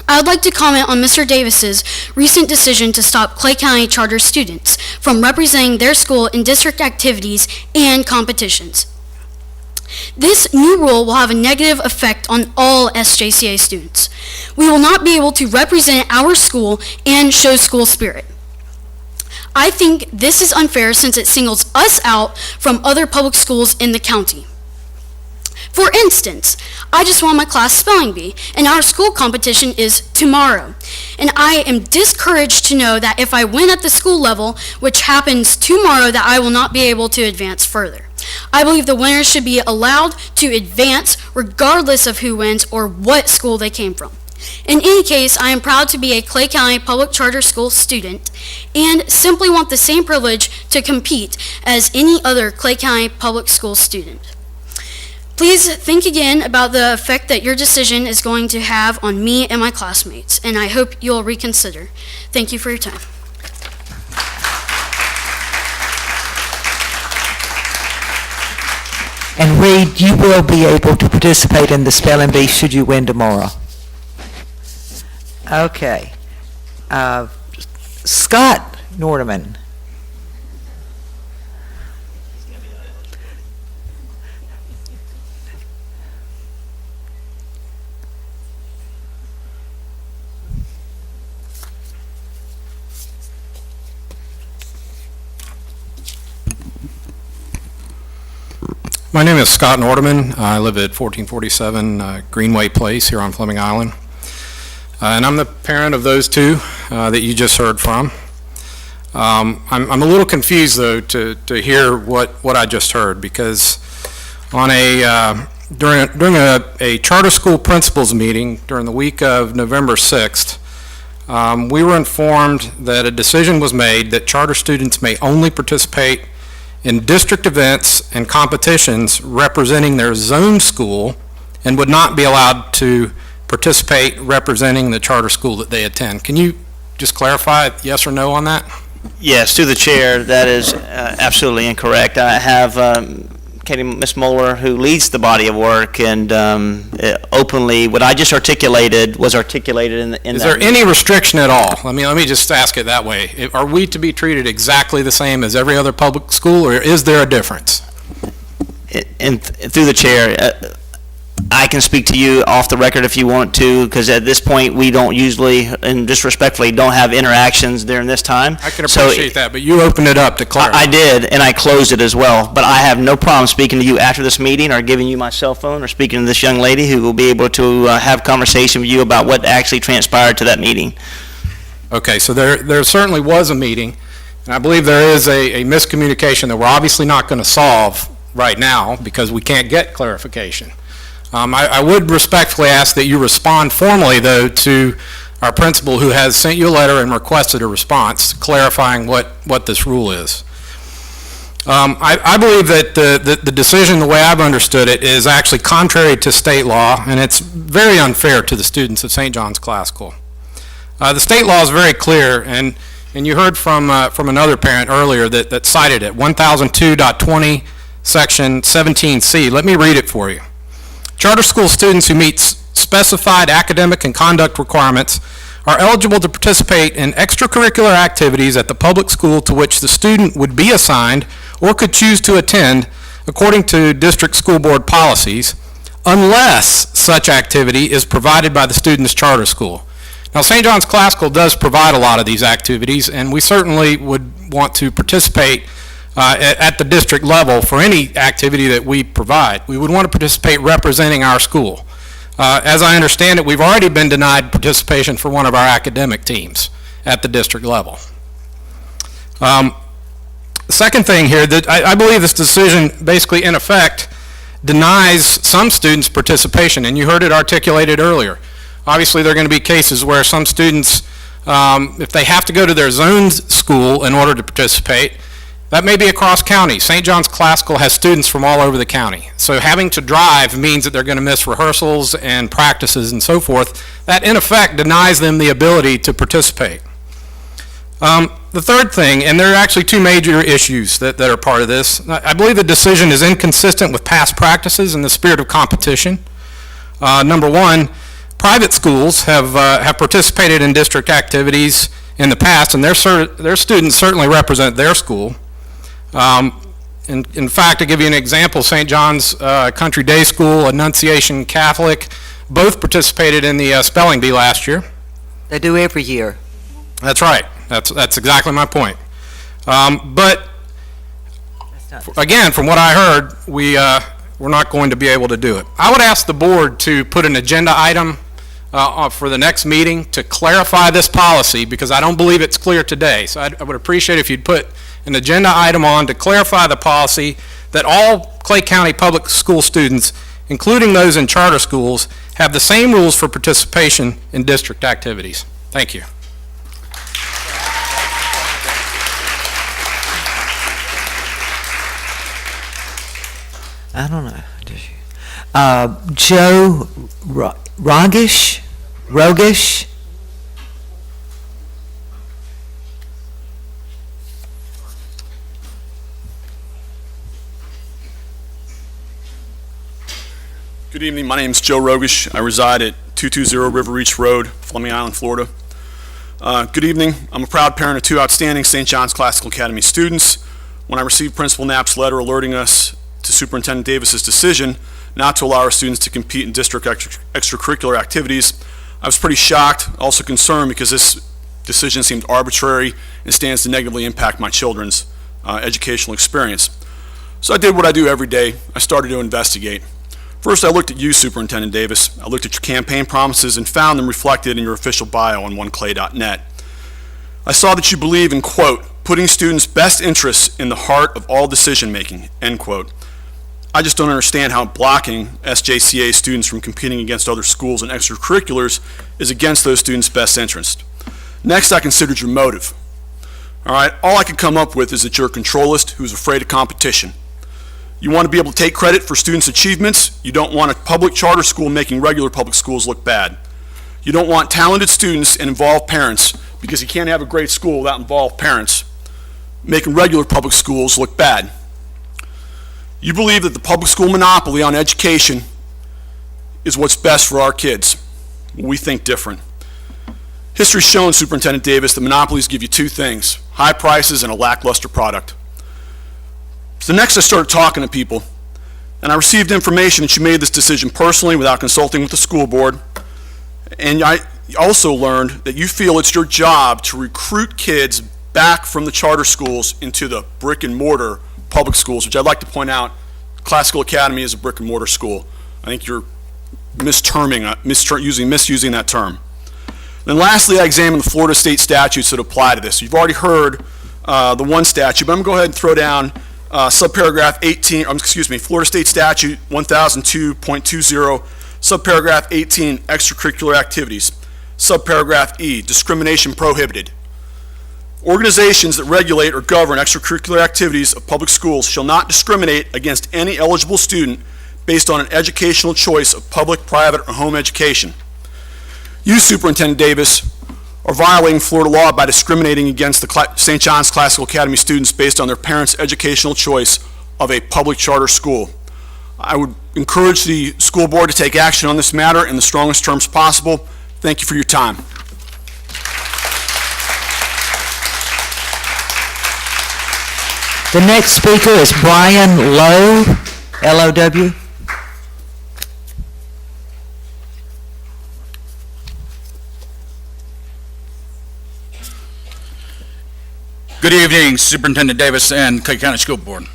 I would like to comment on Mr. Davis's recent decision to stop Clay County charter students from representing their school in district activities and competitions. This new rule will have a negative effect on all SJCA students. We will not be able to represent our school and show school spirit. I think this is unfair since it singles us out from other public schools in the county. For instance, I just won my class spelling bee, and our school competition is tomorrow. And I am discouraged to know that if I win at the school level, which happens tomorrow, that I will not be able to advance further. I believe the winners should be allowed to advance regardless of who wins or what school they came from. In any case, I am proud to be a Clay County Public Charter School student and simply want the same privilege to compete as any other Clay County Public School student. Please think again about the effect that your decision is going to have on me and my classmates, and I hope you'll reconsider. Thank you for your time. And Reed, you will be able to participate in the spelling bee should you win tomorrow. Okay. Scott Nordeman. My name is Scott Nordeman. I live at 1447 Greenway Place here on Fleming Island. And I'm the parent of those two that you just heard from. I'm a little confused, though, to hear what I just heard, because on during a charter school principals meeting during the week of November 6th, we were informed that a decision was made that charter students may only participate in district events and competitions representing their zone school and would not be allowed to participate representing the charter school that they attend. Can you just clarify yes or no on that? Yes, to the chair, that is absolutely incorrect. I have Katie, Ms. Moeller, who leads the body of work and openly, what I just articulated was articulated in that. Is there any restriction at all? Let me just ask it that way. Are we to be treated exactly the same as every other public school, or is there a difference? And through the chair, I can speak to you off the record if you want to, because at this point, we don't usually, and disrespectfully, don't have interactions during this time. I can appreciate that, but you opened it up to clarify. I did, and I closed it as well. But I have no problem speaking to you after this meeting, or giving you my cell phone, or speaking to this young lady who will be able to have conversation with you about what actually transpired to that meeting. Okay, so there certainly was a meeting, and I believe there is a miscommunication that we're obviously not going to solve right now because we can't get clarification. I would respectfully ask that you respond formally, though, to our principal who has sent you a letter and requested a response clarifying what this rule is. I believe that the decision, the way I've understood it, is actually contrary to state law, and it's very unfair to the students of St. John's Classical. The state law is very clear, and you heard from another parent earlier that cited it, 1002.20, section 17C. Let me read it for you. Charter school students who meet specified academic and conduct requirements are eligible to participate in extracurricular activities at the public school to which the student would be assigned or could choose to attend according to district school board policies, unless such activity is provided by the student's charter school. Now, St. John's Classical does provide a lot of these activities, and we certainly would want to participate at the district level for any activity that we provide. We would want to participate representing our school. As I understand it, we've already been denied participation for one of our academic teams at the district level. The second thing here, that I believe this decision basically, in effect, denies some students participation, and you heard it articulated earlier. Obviously, there are going to be cases where some students, if they have to go to their zone school in order to participate, that may be across county. St. John's Classical has students from all over the county. So having to drive means that they're going to miss rehearsals and practices and so forth. That, in effect, denies them the ability to participate. The third thing, and there are actually two major issues that are part of this. I believe the decision is inconsistent with past practices in the spirit of competition. Number one, private schools have participated in district activities in the past, and their students certainly represent their school. In fact, to give you an example, St. John's Country Day School, Annunciation Catholic, both participated in the spelling bee last year. They do every year. That's right. That's exactly my point. But again, from what I heard, we're not going to be able to do it. I would ask the board to put an agenda item for the next meeting to clarify this policy, because I don't believe it's clear today. So I would appreciate if you'd put an agenda item on to clarify the policy that all Clay County public school students, including those in charter schools, have the same rules for participation in district activities. Thank you. I don't know. Joe Rogish? Good evening. My name is Joe Rogish. I reside at 220 River Reach Road, Fleming Island, Florida. Good evening. I'm a proud parent of two outstanding St. John's Classical Academy students. When I received Principal Knapp's letter alerting us to Superintendent Davis's decision not to allow our students to compete in district extracurricular activities, I was pretty shocked, also concerned, because this decision seemed arbitrary and stands to negatively impact my children's educational experience. So I did what I do every day. I started to investigate. First, I looked at you, Superintendent Davis. I looked at your campaign promises and found them reflected in your official bio on oneclay.net. I saw that you believe in, quote, putting students' best interests in the heart of all decision-making, end quote. I just don't understand how blocking SJCA students from competing against other schools and extracurriculars is against those students' best interest. Next, I considered your motive. All right, all I could come up with is that you're a controlist who's afraid of competition. You want to be able to take credit for students' achievements. You don't want a public charter school making regular public schools look bad. You don't want talented students and involved parents, because you can't have a great school without involved parents, making regular public schools look bad. You believe that the public school monopoly on education is what's best for our kids. We think different. History's shown, Superintendent Davis, that monopolies give you two things: high prices and a lackluster product. So next I started talking to people, and I received information that you made this decision personally without consulting with the school board. And I also learned that you feel it's your job to recruit kids back from the charter schools into the brick and mortar public schools, which I'd like to point out, Classical Academy is a brick and mortar school. I think you're misusing that term. Then lastly, I examined the Florida state statutes that apply to this. You've already heard the one statute, but I'm going to go ahead and throw down subparagraph 18, Florida State Statute 1002.20, subparagraph 18, extracurricular activities. Subparagraph E, discrimination prohibited. Organizations that regulate or govern extracurricular activities of public schools shall not discriminate against any eligible student based on an educational choice of public, private, or home education. You, Superintendent Davis, are violating Florida law by discriminating against the St. John's Classical Academy students based on their parents' educational choice of a public charter school. I would encourage the school board to take action on this matter in the strongest terms possible. Thank you for your time. The next speaker is Brian Lowe, L-O-W. Good evening, Superintendent Davis and Clay County School Board.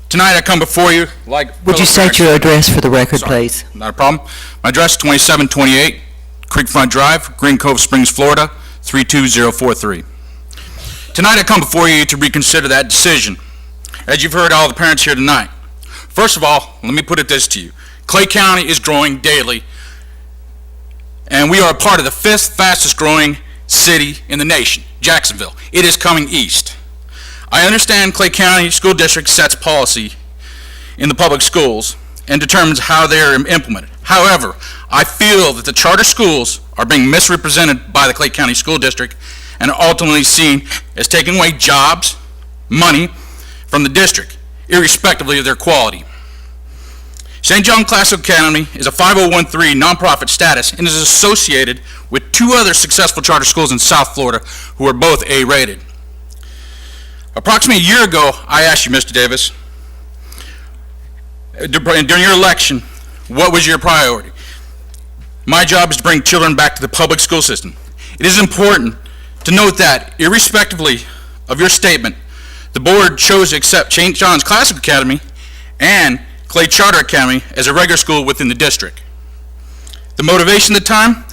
Tonight I come before you like... Would you state your address for the record, please? Not a problem. My address, 2728 Creekfront Drive, Green Cove Springs, Florida, 32043. Tonight I come before you to reconsider that decision, as you've heard all the parents here tonight. First of all, let me put it this to you. Clay County is growing daily, and we are a part of the 5th fastest growing city in the nation, Jacksonville. It is coming east. I understand Clay County School District sets policy in the public schools and determines how they are implemented. However, I feel that the charter schools are being misrepresented by the Clay County School District and are ultimately seen as taking away jobs, money from the district, irrespectively of their quality. St. John Classical Academy is a 5013 nonprofit status and is associated with 2 other successful charter schools in South Florida who are both A-rated. Approximately a year ago, I asked you, Mr. Davis, during your election, what was your priority? My job is to bring children back to the public school system. It is important to note that, irrespectively of your statement, the board chose to accept St. John's Classical Academy and Clay Charter Academy as a regular school within the district. The motivation at the time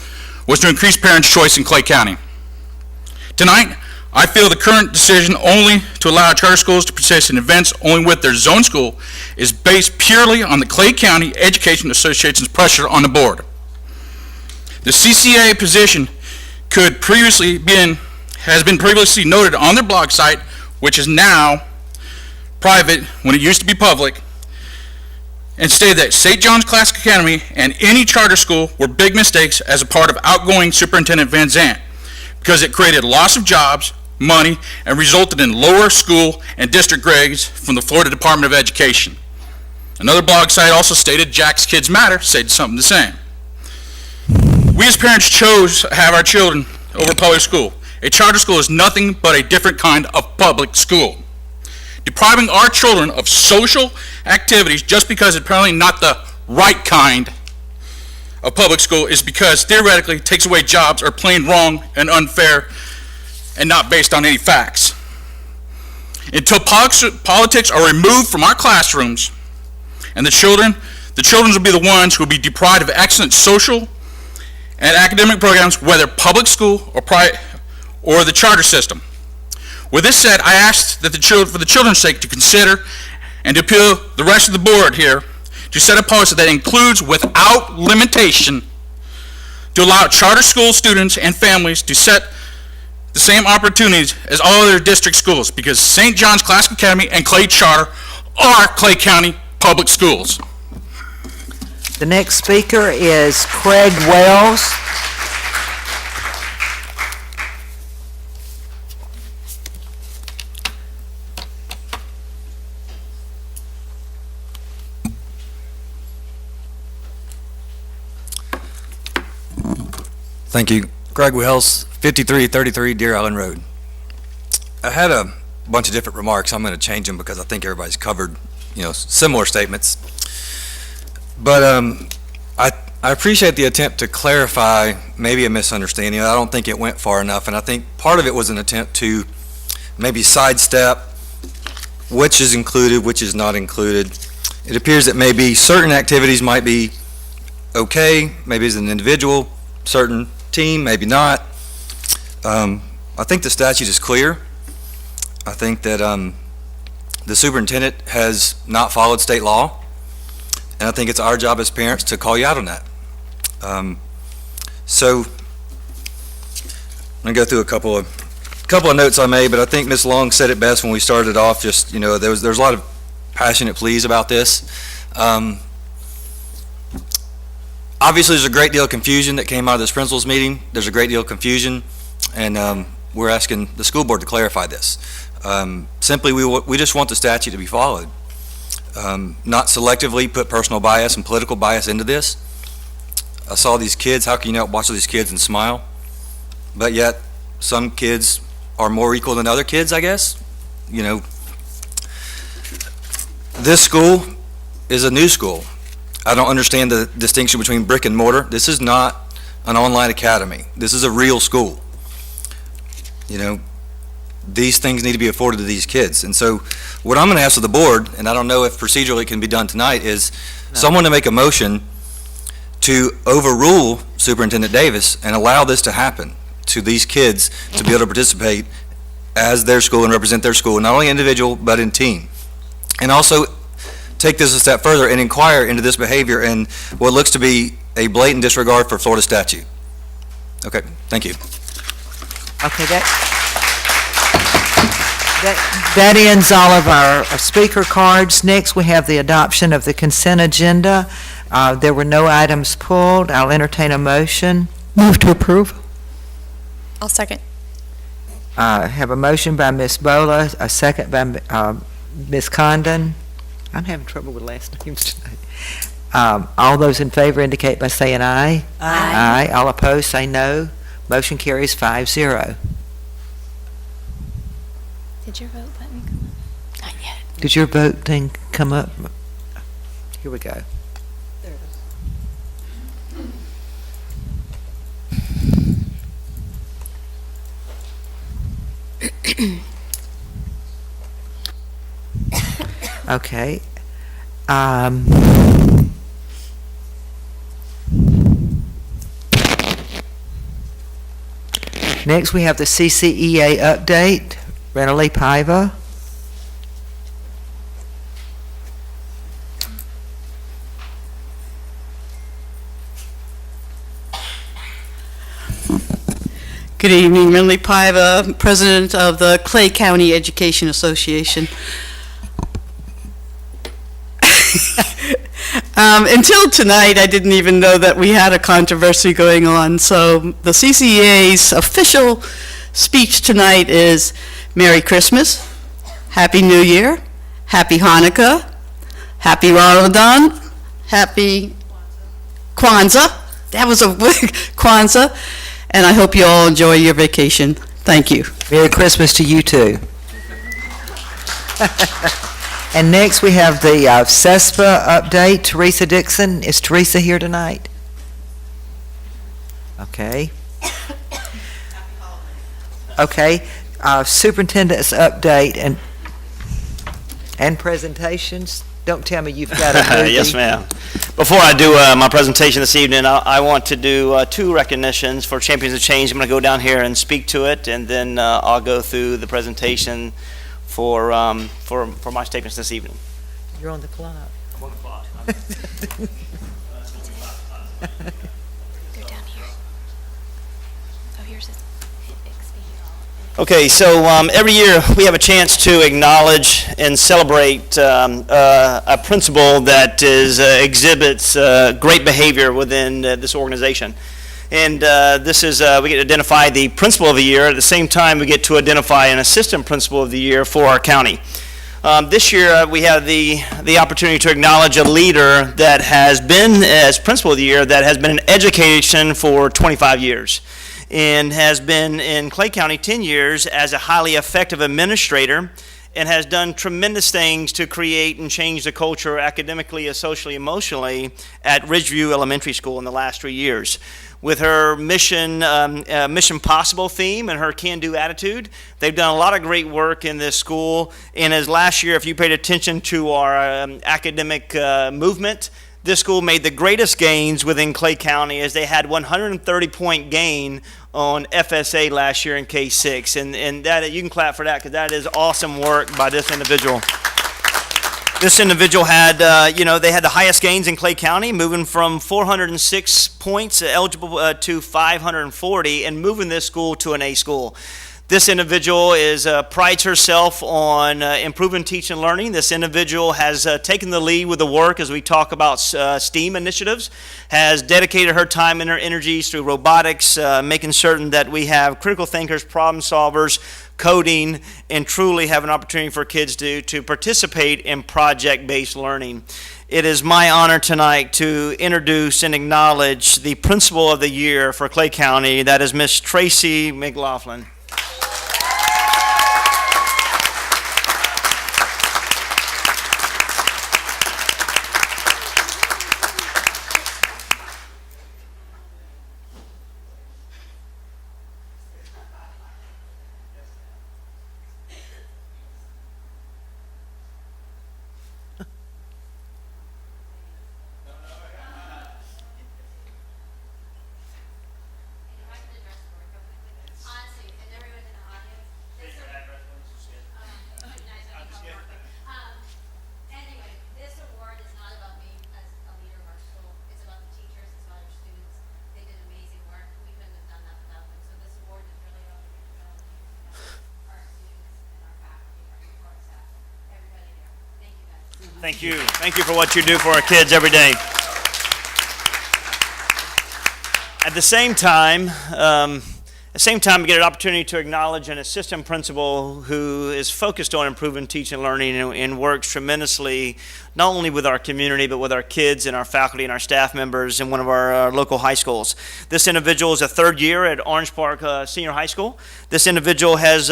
was to increase parents' choice in Clay County. Tonight, I feel the current decision only to allow charter schools to participate in events only with their zone school is based purely on the Clay County Education Association's pressure on the board. The CCA position has been previously noted on their blog site, which is now private when it used to be public, and stated that St. John's Classical Academy and any charter school were big mistakes as a part of outgoing Superintendent Van Zant, because it created loss of jobs, money, and resulted in lower school and district grades from the Florida Department of Education. Another blog site also stated Jack's Kids Matter said something the same. We as parents chose to have our children over public school. A charter school is nothing but a different kind of public school. Depriving our children of social activities just because it's apparently not the right kind of public school is because theoretically it takes away jobs are plain wrong and unfair and not based on any facts. Until politics are removed from our classrooms and the children will be the ones who will be deprived of excellent social and academic programs, whether public school or private or the charter system. With this said, I ask that for the children's sake to consider and to appeal the rest of the board here to set a policy that includes without limitation to allow charter school students and families to set the same opportunities as all other district schools, because St. John's Classical Academy and Clay Charter are Clay County public schools. The next speaker is Craig Wells. Thank you. Greg Wells, 5333 Deer Island Road. I had a bunch of different remarks. I'm going to change them because I think everybody's covered, similar statements. But I appreciate the attempt to clarify maybe a misunderstanding. I don't think it went far enough, and I think part of it was an attempt to maybe sidestep which is included, which is not included. It appears that maybe certain activities might be okay, maybe as an individual, certain team, maybe not. I think the statute is clear. I think that the superintendent has not followed state law, and I think it's our job as parents to call you out on that. So I'm going to go through a couple of notes I made, but I think Ms. Long said it best when we started off. Just, there's a lot of passionate pleas about this. Obviously, there's a great deal of confusion that came out of this principals meeting. There's a great deal of confusion, and we're asking the school board to clarify this. Simply, we just want the statute to be followed. Not selectively put personal bias and political bias into this. I saw these kids. How can you not watch these kids and smile? But yet, some kids are more equal than other kids, I guess. This school is a new school. I don't understand the distinction between brick and mortar. This is not an online academy. This is a real school. These things need to be afforded to these kids. And so what I'm going to ask of the board, and I don't know if procedurally it can be done tonight, is someone to make a motion to overrule Superintendent Davis and allow this to happen to these kids to be able to participate as their school and represent their school, not only individual but in team. And also take this a step further and inquire into this behavior and what looks to be a blatant disregard for Florida statute. Okay, thank you. Okay, that ends all of our speaker cards. Next, we have the adoption of the consent agenda. There were no items pulled. I'll entertain a motion. Move to approve. I'll second. Have a motion by Ms. Bola, a second by Ms. Condon. I'm having trouble with last names tonight. All those in favor indicate by saying aye. Aye. Aye. All opposed, say no. Motion carries 5-0. Did your vote button come up? Not yet. Did your vote thing come up? Here we go. There it is. Okay. Next, we have the CCEA update. Renali Paiva. Good evening, Renali Paiva, President of the Clay County Education Association. Until tonight, I didn't even know that we had a controversy going on. So the CCEA's official speech tonight is Merry Christmas, Happy New Year, Happy Hanukkah, Happy Ramadan, Happy Kwanzaa. That was a Kwanzaa. And I hope you all enjoy your vacation. Thank you. Merry Christmas to you too. And next we have the CESPA update. Teresa Dixon. Is Teresa here tonight? Okay. Okay. Superintendent's update and presentations. Don't tell me you've got a movie. Yes, ma'am. Before I do my presentation this evening, I want to do two recognitions for Champions of Change. I'm going to go down here and speak to it, and then I'll go through the presentation for my statements this evening. You're on the clock. I'm on the clock. Go down here. Oh, here's it. Okay, so every year we have a chance to acknowledge and celebrate a principal that exhibits great behavior within this organization. And this is, we get to identify the principal of the year. At the same time, we get to identify an assistant principal of the year for our county. This year, we have the opportunity to acknowledge a leader that has been, as Principal of the Year, that has been in education for 25 years and has been in Clay County 10 years as a highly effective administrator and has done tremendous things to create and change the culture academically, socially, emotionally at Ridgeview Elementary School in the last 3 years. With her Mission Possible theme and her can-do attitude, they've done a lot of great work in this school. And as last year, if you paid attention to our academic movement, this school made the greatest gains within Clay County as they had 130-point gain on FSA last year in K-6. And that, you can clap for that because that is awesome work by this individual. This individual had, they had the highest gains in Clay County, moving from 406 points eligible to 540 and moving this school to an A school. This individual prides herself on improving teaching and learning. This individual has taken the lead with the work as we talk about STEAM initiatives, has dedicated her time and her energies through robotics, making certain that we have critical thinkers, problem solvers, coding, and truly have an opportunity for kids to participate in project-based learning. It is my honor tonight to introduce and acknowledge the Principal of the Year for Clay County. That is Miss Tracy McLaughlin. Thank you. Thank you for what you do for our kids every day. At the same time, we get an opportunity to acknowledge an assistant principal who is focused on improving teaching and learning and works tremendously, not only with our community, but with our kids and our faculty and our staff members in one of our local high schools. This individual is a third year at Orange Park Senior High School. This individual has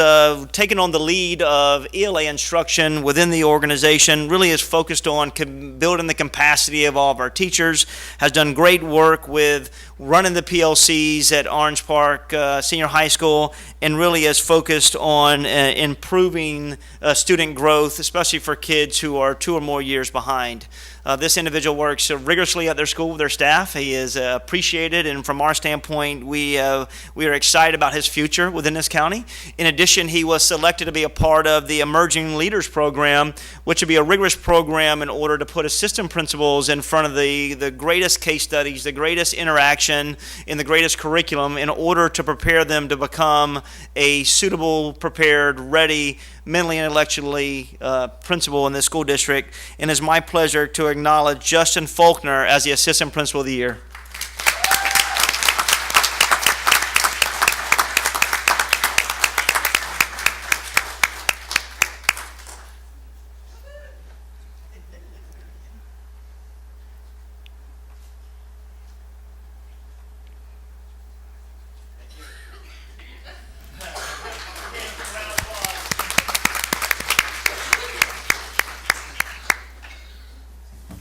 taken on the lead of ELA instruction within the organization, really is focused on building the capacity of all of our teachers, has done great work with running the PLCs at Orange Park Senior High School, and really is focused on improving student growth, especially for kids who are 2 or more years behind. This individual works rigorously at their school with their staff. He is appreciated, and from our standpoint, we are excited about his future within this county. In addition, he was selected to be a part of the Emerging Leaders Program, which would be a rigorous program in order to put assistant principals in front of the greatest case studies, the greatest interaction, and the greatest curriculum in order to prepare them to become a suitable, prepared, ready, mentally and intellectually principal in this school district. And it's my pleasure to acknowledge Justin Faulkner as the Assistant Principal of the Year.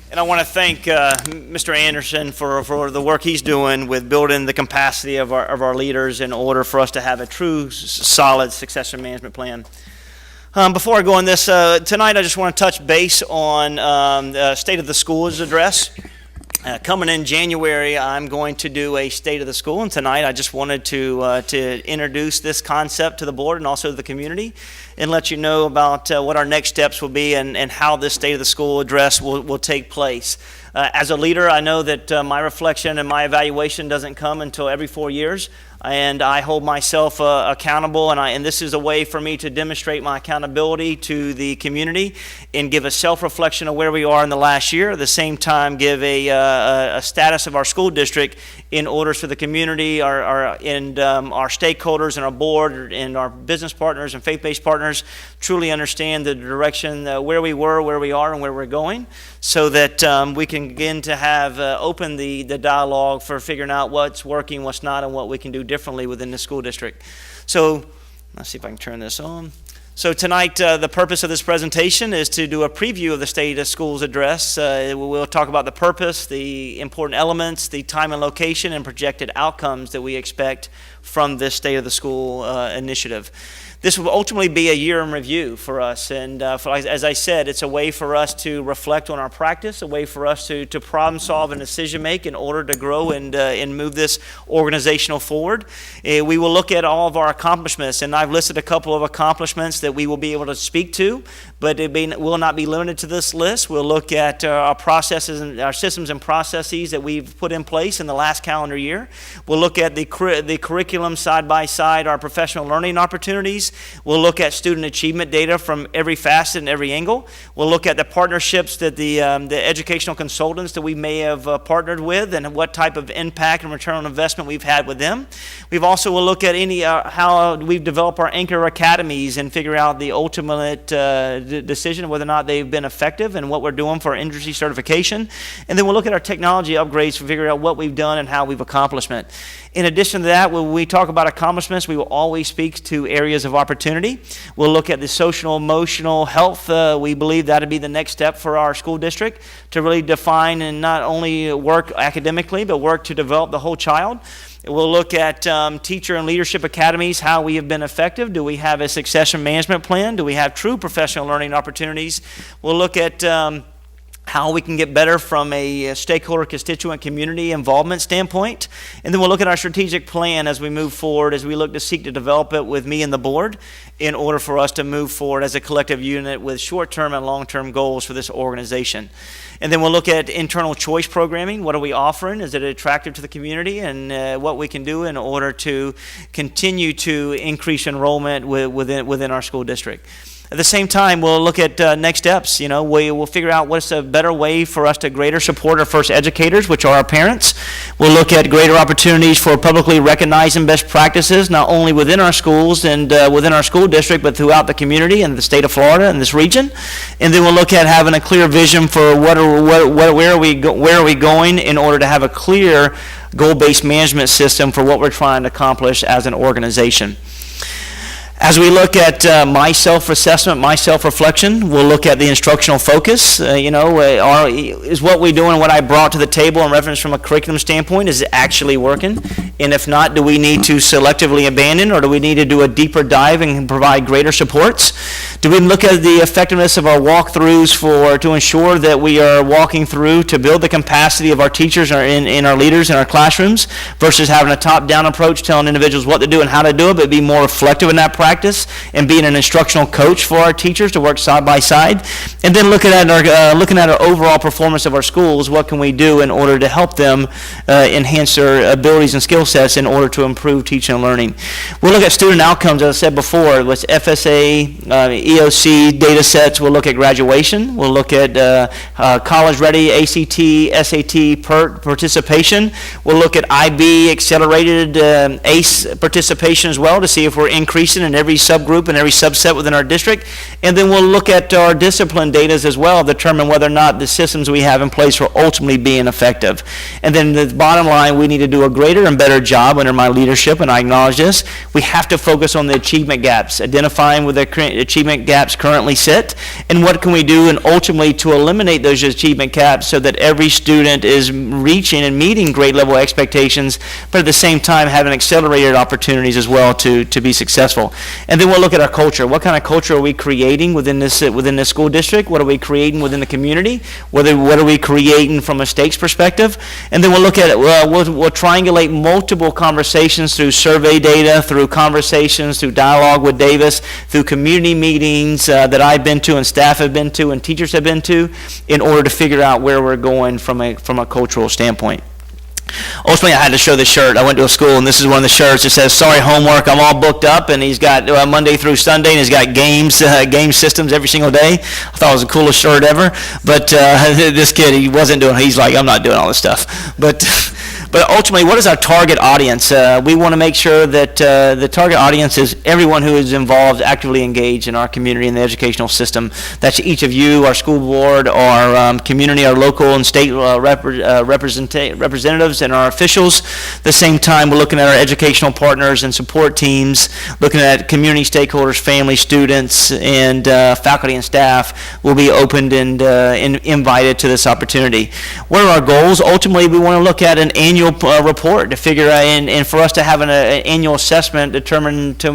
And I want to thank Mr. Anderson for the work he's doing with building the capacity of our leaders in order for us to have a true, solid succession management plan. Before I go on this, tonight I just want to touch base on the State of the Schools address. Coming in January, I'm going to do a State of the School, and tonight I just wanted to introduce this concept to the board and also to the community and let you know about what our next steps will be and how this State of the School address will take place. As a leader, I know that my reflection and my evaluation doesn't come until every 4 years. and I hold myself accountable, and this is a way for me to demonstrate my accountability to the community and give a self-reflection of where we are in the last year, at the same time give a status of our school district in order for the community, our stakeholders and our board and our business partners and faith-based partners truly understand the direction where we were, where we are, and where we're going, so that we can begin to have open the dialogue for figuring out what's working, what's not, and what we can do differently within the school district. So let's see if I can turn this on. So tonight, the purpose of this presentation is to do a preview of the State of Schools address. We'll talk about the purpose, the important elements, the time and location, and projected outcomes that we expect from this State of the School initiative. This will ultimately be a year in review for us, and as I said, it's a way for us to reflect on our practice, a way for us to problem solve and decision make in order to grow and move this organizational forward. We will look at all of our accomplishments, and I've listed a couple of accomplishments that we will be able to speak to, but it will not be limited to this list. We'll look at our processes and our systems and processes that we've put in place in the last calendar year. We'll look at the curriculum side by side, our professional learning opportunities. We'll look at student achievement data from every facet and every angle. We'll look at the partnerships that the educational consultants that we may have partnered with and what type of impact and return on investment we've had with them. We've also will look at how we've developed our anchor academies and figure out the ultimate decision of whether or not they've been effective and what we're doing for industry certification. And then we'll look at our technology upgrades to figure out what we've done and how we've accomplished it. In addition to that, when we talk about accomplishments, we will always speak to areas of opportunity. We'll look at the social, emotional health. We believe that would be the next step for our school district to really define and not only work academically, but work to develop the whole child. We'll look at teacher and leadership academies, how we have been effective. Do we have a succession management plan? Do we have true professional learning opportunities? We'll look at how we can get better from a stakeholder, constituent, community involvement standpoint. And then we'll look at our strategic plan as we move forward, as we look to seek to develop it with me and the board in order for us to move forward as a collective unit with short-term and long-term goals for this organization. And then we'll look at internal choice programming. What are we offering? Is it attractive to the community? And what we can do in order to continue to increase enrollment within our school district. At the same time, we'll look at next steps. You know, we'll figure out what's a better way for us to greater support our first educators, which are our parents. We'll look at greater opportunities for publicly recognizing best practices, not only within our schools and within our school district, but throughout the community and the state of Florida and this region. And then we'll look at having a clear vision for where are we going in order to have a clear goal-based management system for what we're trying to accomplish as an organization. As we look at my self-assessment, my self-reflection, we'll look at the instructional focus. Is what we do and what I brought to the table in reference from a curriculum standpoint, is it actually working? And if not, do we need to selectively abandon, or do we need to do a deeper dive and provide greater supports? Do we look at the effectiveness of our walkthroughs to ensure that we are walking through to build the capacity of our teachers and our leaders in our classrooms versus having a top-down approach telling individuals what to do and how to do it, but be more reflective in that practice and being an instructional coach for our teachers to work side by side? And then looking at our overall performance of our schools, what can we do in order to help them enhance their abilities and skill sets in order to improve teaching and learning? We'll look at student outcomes, as I said before, with FSA, EOC data sets. We'll look at graduation. We'll look at college-ready, ACT, SAT, PERT participation. We'll look at IB, accelerated ACE participation as well to see if we're increasing in every subgroup and every subset within our district. And then we'll look at our discipline data as well, determine whether or not the systems we have in place are ultimately being effective. And then the bottom line, we need to do a greater and better job under my leadership, and I acknowledge this. We have to focus on the achievement gaps, identifying where the achievement gaps currently sit, and what can we do and ultimately to eliminate those achievement gaps so that every student is reaching and meeting grade level expectations, but at the same time having accelerated opportunities as well to be successful. And then we'll look at our culture. What kind of culture are we creating within this school district? What are we creating within the community? What are we creating from a stakes perspective? And then we'll look at it. We'll triangulate multiple conversations through survey data, through conversations, through dialogue with Davis, through community meetings that I've been to and staff have been to and teachers have been to, in order to figure out where we're going from a cultural standpoint. Ultimately, I had to show this shirt. I went to a school, and this is one of the shirts. It says, "Sorry, homework, I'm all booked up," and he's got Monday through Sunday, and he's got game systems every single day. I thought it was the coolest shirt ever, but this kid, he's like, "I'm not doing all this stuff." But ultimately, what is our target audience? We want to make sure that the target audience is everyone who is involved, actively engaged in our community and the educational system. That's each of you, our school board, our community, our local and state representatives, and our officials. At the same time, we're looking at our educational partners and support teams, looking at community stakeholders, family, students, and faculty and staff will be opened and invited to this opportunity. What are our goals? Ultimately, we want to look at an annual report to figure out, and for us to have an annual assessment to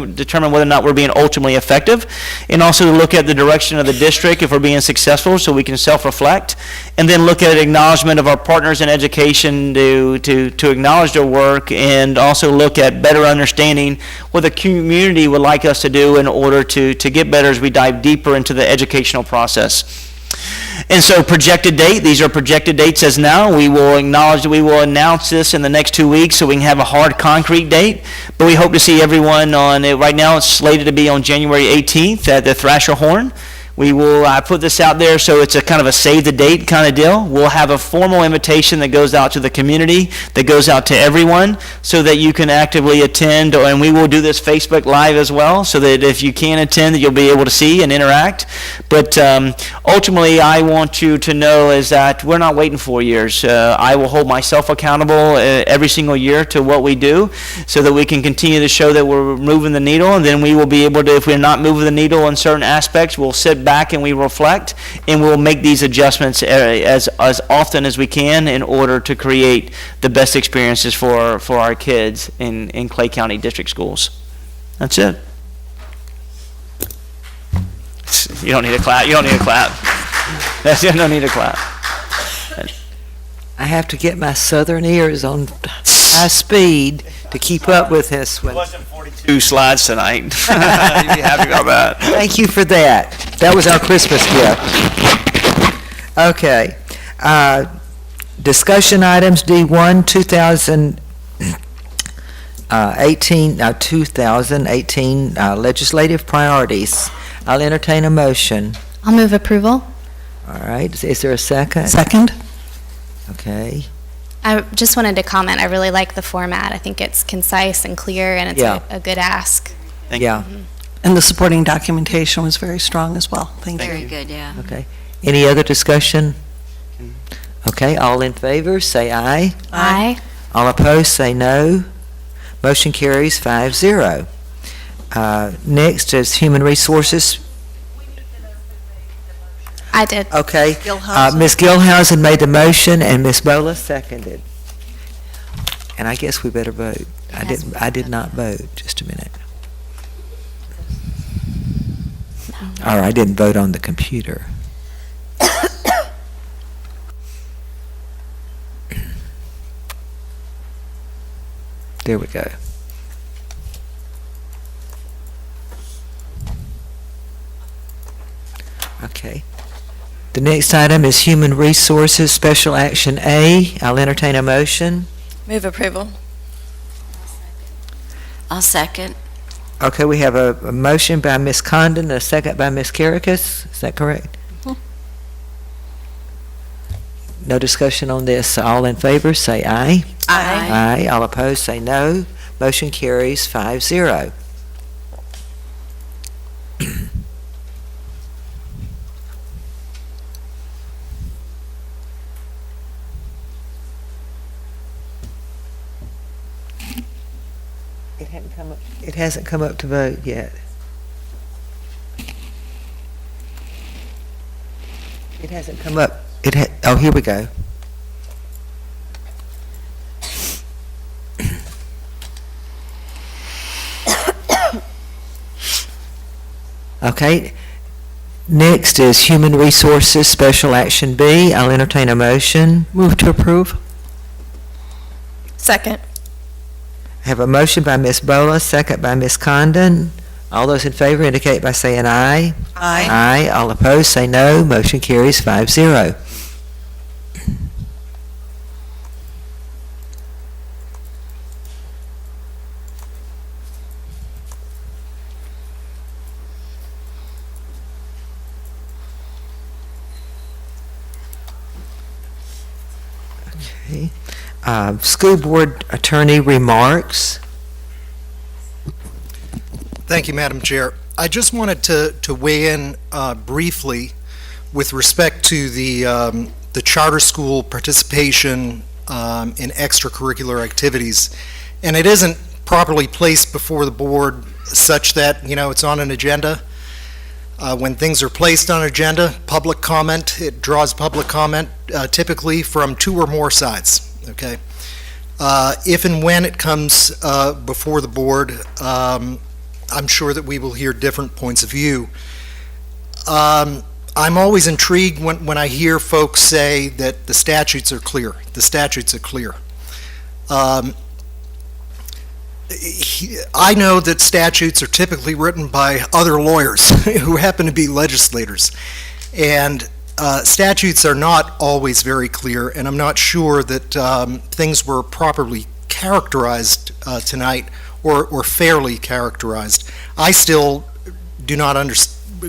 determine whether or not we're being ultimately effective, and also to look at the direction of the district if we're being successful, so we can self-reflect, and then look at acknowledgement of our partners in education to acknowledge their work, and also look at better understanding what the community would like us to do in order to get better as we dive deeper into the educational process. And so projected date, these are projected dates as now. We will announce this in the next 2 weeks so we can have a hard concrete date. But we hope to see everyone on it. Right now it's slated to be on January 18th at the Thrasher Horn. We will put this out there so it's a kind of a save the date kind of deal. We'll have a formal invitation that goes out to the community, that goes out to everyone, so that you can actively attend, and we will do this Facebook Live as well, so that if you can attend, that you'll be able to see and interact. But ultimately, I want you to know is that we're not waiting 4 years. I will hold myself accountable every single year to what we do, so that we can continue to show that we're moving the needle, and then we will be able to, if we're not moving the needle in certain aspects, we'll sit back and we reflect, and we'll make these adjustments as often as we can in order to create the best experiences for our kids in Clay County District Schools. That's it. You don't need a clap. You don't need a clap. You don't need a clap. I have to get my southern ears on high speed to keep up with this one. 2 slides tonight. You'd be happy about that. Thank you for that. That was our Christmas gift. Okay. Discussion items D1, 2018 legislative priorities. I'll entertain a motion. I'll move approval. All right. Is there a second? Second. Okay. I just wanted to comment, I really like the format. I think it's concise and clear, and it's a good ask. Yeah. And the supporting documentation was very strong as well. Thank you. Very good, yeah. Okay. Any other discussion? Okay. All in favor, say aye. Aye. All opposed, say no. Motion carries 5-0. Next is Human Resources. I did. Okay. Gilhousen. Ms. Gilhousen made the motion and Ms. Bola seconded. And I guess we better vote. I did not vote. Just a minute. All right, I didn't vote on the computer. There we go. Okay. The next item is Human Resources Special Action A. I'll entertain a motion. Move approval. I'll second. Okay, we have a motion by Ms. Condon, a second by Ms. Karakis. Is that correct? No discussion on this. All in favor, say aye. Aye. Aye. All opposed, say no. Motion carries 5-0. It hasn't come up to vote yet. It hasn't come up. Oh, here we go. Okay. Next is Human Resources Special Action B. I'll entertain a motion. Move to approve. Second. I have a motion by Ms. Bola, second by Ms. Condon. All those in favor indicate by saying aye. Aye. Aye. All opposed, say no. Motion carries 5-0. School Board Attorney remarks. Thank you, Madam Chair. I just wanted to weigh in briefly with respect to the charter school participation in extracurricular activities. And it isn't properly placed before the board such that, it's on an agenda. When things are placed on an agenda, public comment, it draws public comment typically from 2 or more sides, okay? If and when it comes before the board, I'm sure that we will hear different points of view. I'm always intrigued when I hear folks say that the statutes are clear. The statutes are clear. I know that statutes are typically written by other lawyers who happen to be legislators. And statutes are not always very clear, and I'm not sure that things were properly characterized tonight or fairly characterized. I still do not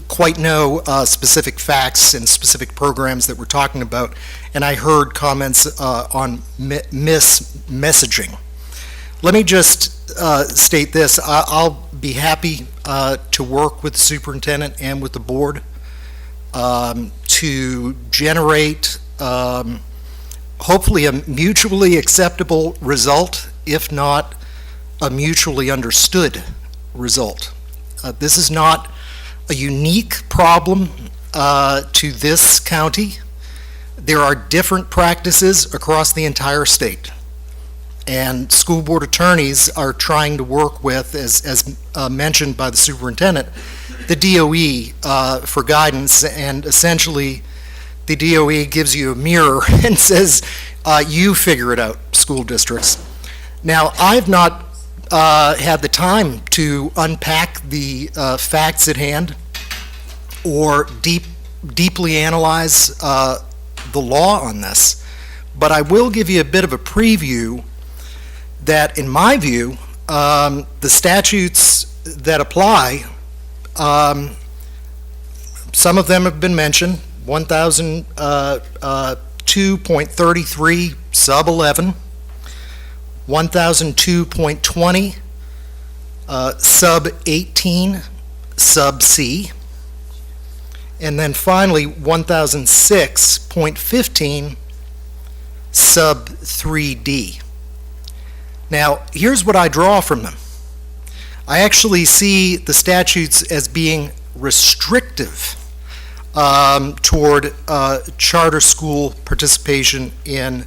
quite know specific facts and specific programs that we're talking about, and I heard comments on messaging. Let me just state this. I'll be happy to work with the superintendent and with the board to generate hopefully a mutually acceptable result, if not a mutually understood result. This is not a unique problem to this county. There are different practices across the entire state. And school board attorneys are trying to work with, as mentioned by the superintendent, the DOE for guidance, and essentially the DOE gives you a mirror and says, you figure it out, school districts. Now, I've not had the time to unpack the facts at hand or deeply analyze the law on this, but I will give you a bit of a preview that, in my view, the statutes that apply, some of them have been mentioned, 1002.33 sub 11, 1002.20 sub 18 sub C, and then finally 1006.15 sub 3D. Now, here's what I draw from them. I actually see the statutes as being restrictive toward charter school participation in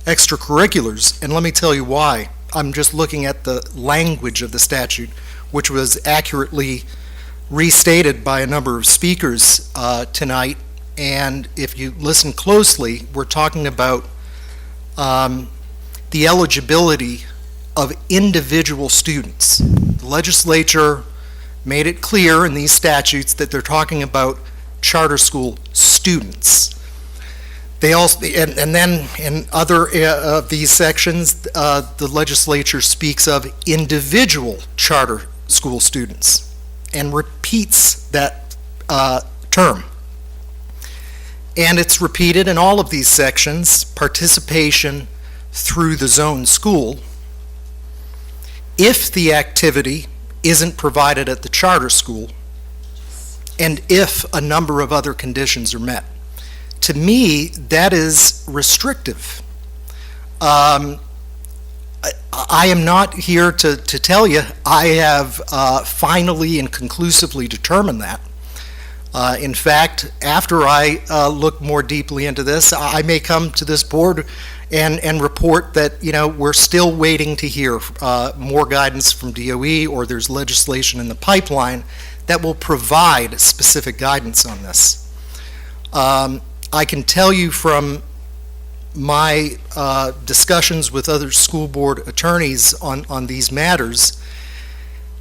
extracurriculars, and let me tell you why. I'm just looking at the language of the statute, which was accurately restated by a number of speakers tonight, and if you listen closely, we're talking about the eligibility of individual students. The legislature made it clear in these statutes that they're talking about charter school students. They also, and then in other of these sections, the legislature speaks of individual charter school students and repeats that term. And it's repeated in all of these sections: participation through the zone school, if the activity isn't provided at the charter school, and if a number of other conditions are met. To me, that is restrictive. I am not here to tell you I have finally and conclusively determined that. In fact, after I look more deeply into this, I may come to this board and report that, we're still waiting to hear more guidance from DOE, or there's legislation in the pipeline that will provide specific guidance on this. I can tell you from my discussions with other school board attorneys on these matters,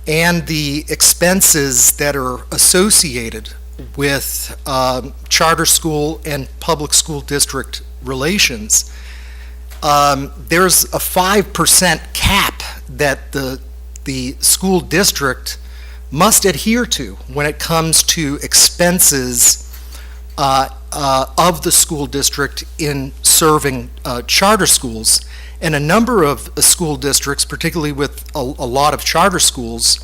and the expenses that are associated with charter school and public school district relations, there's a 5% cap that the school district must adhere to when it comes to expenses of the school district in serving charter schools, and a number of school districts, particularly with a lot of charter schools,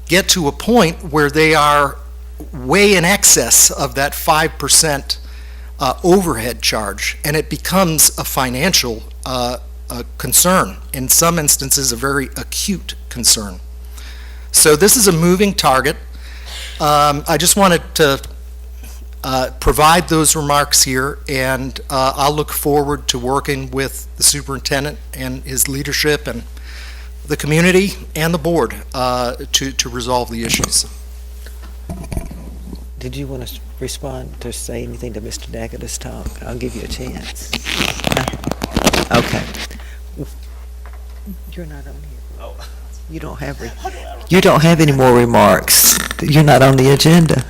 get to a point where they are way in excess of that 5% overhead charge, and it becomes a financial concern, in some instances a very acute concern. So this is a moving target. I just wanted to provide those remarks here, and I'll look forward to working with the superintendent and his leadership and the community and the board to resolve the issues. Did you want to respond to say anything to Mr. Daggett's talk? I'll give you a chance. No? Okay. You're not on here. Oh. You don't have any more remarks. You're not on the agenda.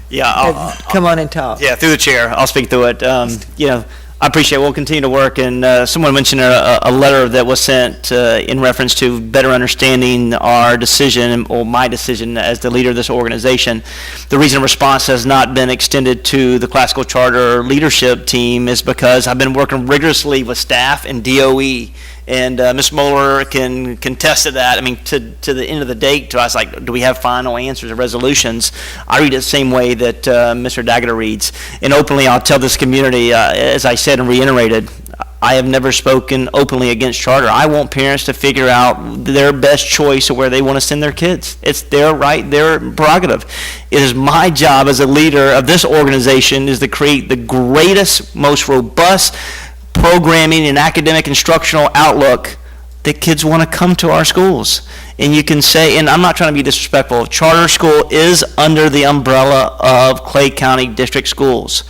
Yeah, Come on and talk. Yeah, through the chair, I'll speak through it. I appreciate it. We'll continue to work, and someone mentioned a letter that was sent in reference to better understanding our decision, or my decision as the leader of this organization. The reason response has not been extended to the Classical Charter leadership team is because I've been working rigorously with staff and DOE, and Ms. Moeller can contest to that. I mean, to the end of the date, to us, like, do we have final answers or resolutions? I read it the same way that Mr. Daggett reads. And openly, I'll tell this community, as I said and reiterated, I have never spoken openly against charter. I want parents to figure out their best choice of where they want to send their kids. It's their right, their prerogative. It is my job as a leader of this organization is to create the greatest, most robust programming and academic instructional outlook that kids want to come to our schools. And you can say, and I'm not trying to be disrespectful, charter school is under the umbrella of Clay County District Schools.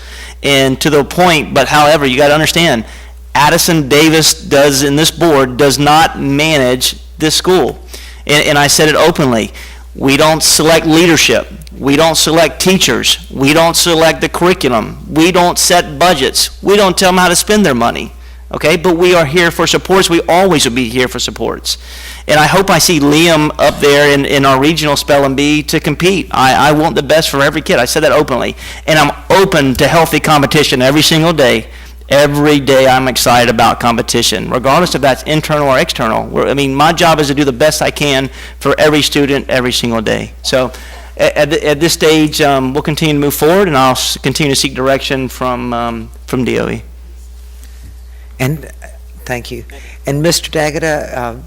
And to the point, but however, you got to understand, Addison Davis does, in this board, does not manage this school. And I said it openly. We don't select leadership. We don't select teachers. We don't select the curriculum. We don't set budgets. We don't tell them how to spend their money. Okay, but we are here for supports. We always will be here for supports. And I hope I see Liam up there in our regional spelling bee to compete. I want the best for every kid. I said that openly. And I'm open to healthy competition every single day. Every day I'm excited about competition, regardless if that's internal or external. My job is to do the best I can for every student every single day. So at this stage, we'll continue to move forward, and I'll continue to seek direction from DOE. And thank you. And Mr. Daggett,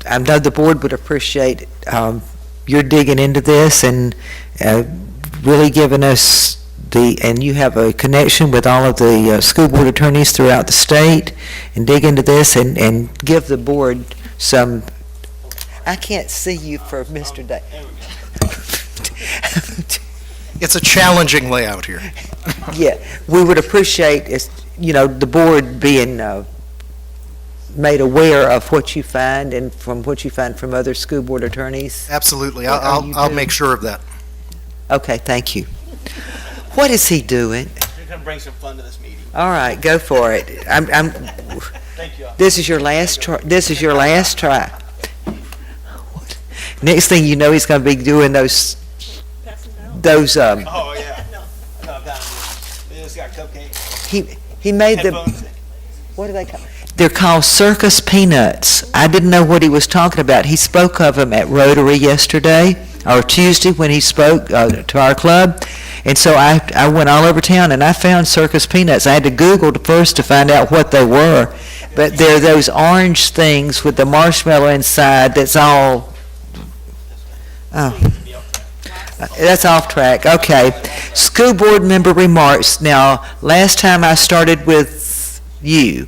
I know the board would appreciate your digging into this and really giving us and you have a connection with all of the school board attorneys throughout the state, and dig into this and give the board some. I can't see you for Mr. Daggett. It's a challenging layout here. Yeah, we would appreciate the board being made aware of what you find and from what you find from other school board attorneys. Absolutely, I'll make sure of that. Okay, thank you. What is he doing? You're going to bring some fun to this meeting. All right, go for it. Thank you. This is your last try. This is your last try. Next thing you know, he's going to be doing those. Oh yeah. No, it's got cupcakes. He made the. What do they call? They're called circus peanuts. I didn't know what he was talking about. He spoke of them at Rotary yesterday, or Tuesday when he spoke to our club. And so I went all over town and I found circus peanuts. I had to Google first to find out what they were. But they're those orange things with the marshmallow inside that's all... Oh. That's off track. Okay. School board member remarks. Now, last time I started with you.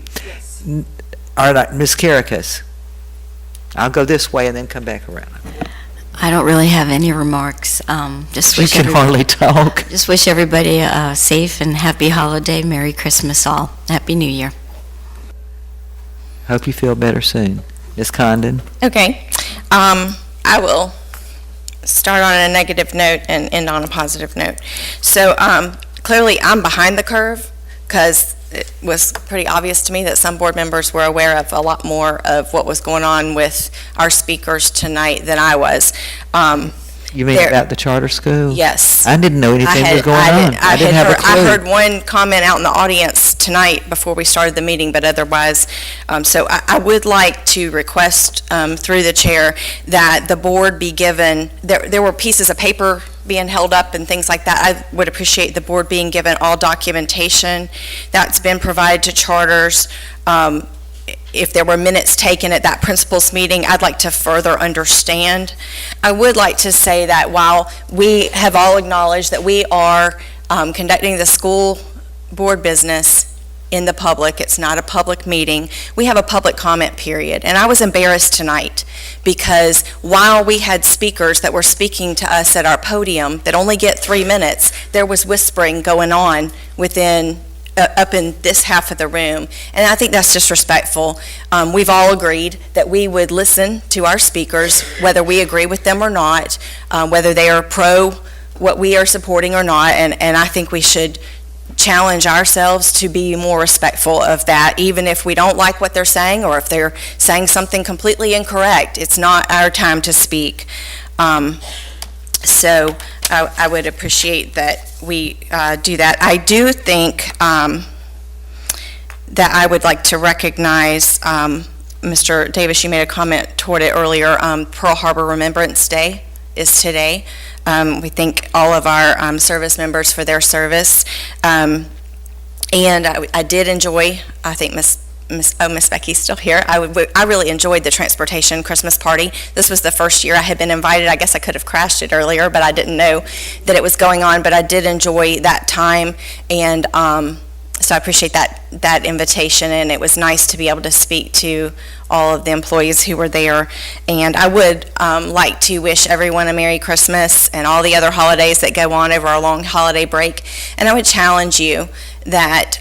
All right, Ms. Karakas. I'll go this way and then come back around. I don't really have any remarks. You can hardly talk. Just wish everybody a safe and happy holiday. Merry Christmas all. Happy New Year. Hope you feel better soon. Ms. Condon? Okay. I will start on a negative note and end on a positive note. So clearly I'm behind the curve because it was pretty obvious to me that some board members were aware of a lot more of what was going on with our speakers tonight than I was. You mean There- about the charter school? Yes. I didn't know anything was going on. I didn't have a clue. I heard one comment out in the audience tonight before we started the meeting, but otherwise, so I would like to request through the chair that the board be given, there were pieces of paper being held up and things like that. I would appreciate the board being given all documentation that's been provided to charters. If there were minutes taken at that principals meeting, I'd like to further understand. I would like to say that while we have all acknowledged that we are conducting the school board business in the public, it's not a public meeting, we have a public comment period. And I was embarrassed tonight because while we had speakers that were speaking to us at our podium that only get 3 minutes, there was whispering going on within up in this half of the room, and I think that's disrespectful. We've all agreed that we would listen to our speakers, whether we agree with them or not, whether they are pro what we are supporting or not, and I think we should challenge ourselves to be more respectful of that, even if we don't like what they're saying, or if they're saying something completely incorrect. It's not our time to speak. So I would appreciate that we do that. I do think that I would like to recognize, Mr. Davis, you made a comment toward it earlier, Pearl Harbor Remembrance Day is today. We thank all of our service members for their service. And I did enjoy, I think Miss Becky's still here. I really enjoyed the transportation Christmas party. This was the first year I had been invited. I guess I could have crashed it earlier, but I didn't know that it was going on. But I did enjoy that time, and so I appreciate that invitation. And it was nice to be able to speak to all of the employees who were there. And I would like to wish everyone a Merry Christmas and all the other holidays that go on over our long holiday break. And I would challenge you that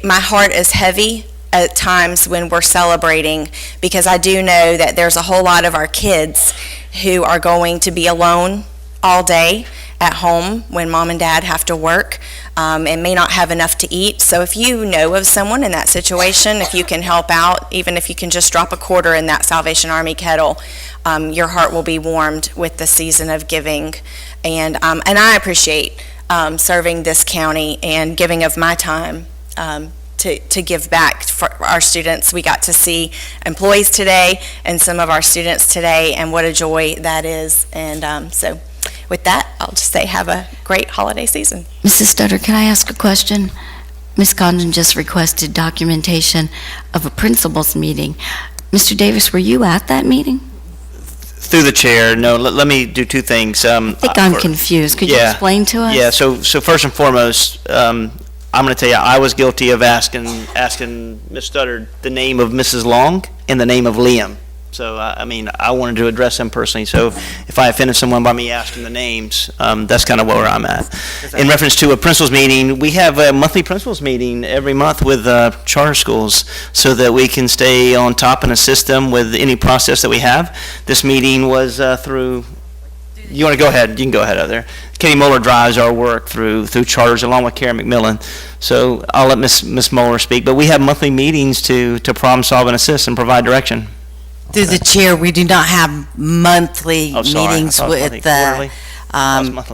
my heart is heavy at times when we're celebrating, because I do know that there's a whole lot of our kids who are going to be alone all day at home when mom and dad have to work, and may not have enough to eat. So if you know of someone in that situation, if you can help out, even if you can just drop a quarter in that Salvation Army kettle, your heart will be warmed with the season of giving. And I appreciate serving this county and giving of my time to give back for our students. We got to see employees today and some of our students today, and what a joy that is. And so with that, I'll just say have a great holiday season. Mrs. Stutter, can I ask a question? Ms. Condon just requested documentation of a principals meeting. Mr. Davis, were you at that meeting? Through the chair, no, let me do two things. I think I'm confused. Could you explain to us? Yeah, so first and foremost, I'm going to tell you, I was guilty of asking Ms. Stutter the name of Mrs. Long and the name of Liam. So, I mean, I wanted to address them personally. So if I offended someone by me asking the names, that's kind of where I'm at. In reference to a principals meeting, we have a monthly principals meeting every month with charter schools so that we can stay on top and assist them with any process that we have. This meeting was through, you want to go ahead? You can go ahead out there. Katie Moeller drives our work through charters along with Karen McMillan. So I'll let Ms. Moeller speak. But we have monthly meetings to problem solve and assist and provide direction. Through the chair, we do not have monthly meetings with the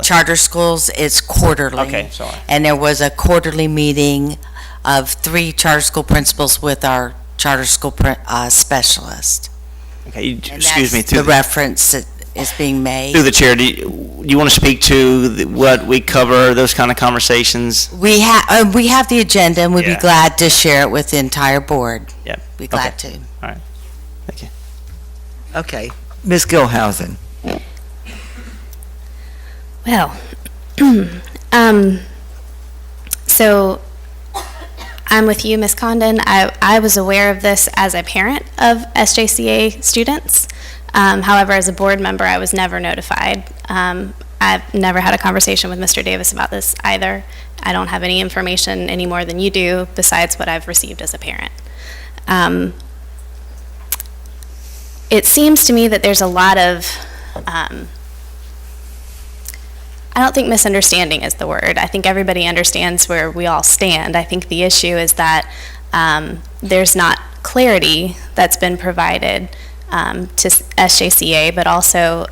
charter schools. It's quarterly. Okay, sorry. And there was a quarterly meeting of 3 charter school principals with our charter school specialist. Okay, And excuse me. that's the reference that is being made. Through the chair, do you want to speak to what we cover, those kind of conversations? We have the agenda, and we'd be glad to share it with the entire board. Yeah. Be glad to. All right. Thank you. Okay, Ms. Gilhousen. Well, so I'm with you, Ms. Condon. I was aware of this as a parent of SJCA students. However, as a board member, I was never notified. I've never had a conversation with Mr. Davis about this either. I don't have any information any more than you do besides what I've received as a parent. It seems to me that there's a lot of, I don't think misunderstanding is the word. I think everybody understands where we all stand. I think the issue is that there's not clarity that's been provided to SJCA, but also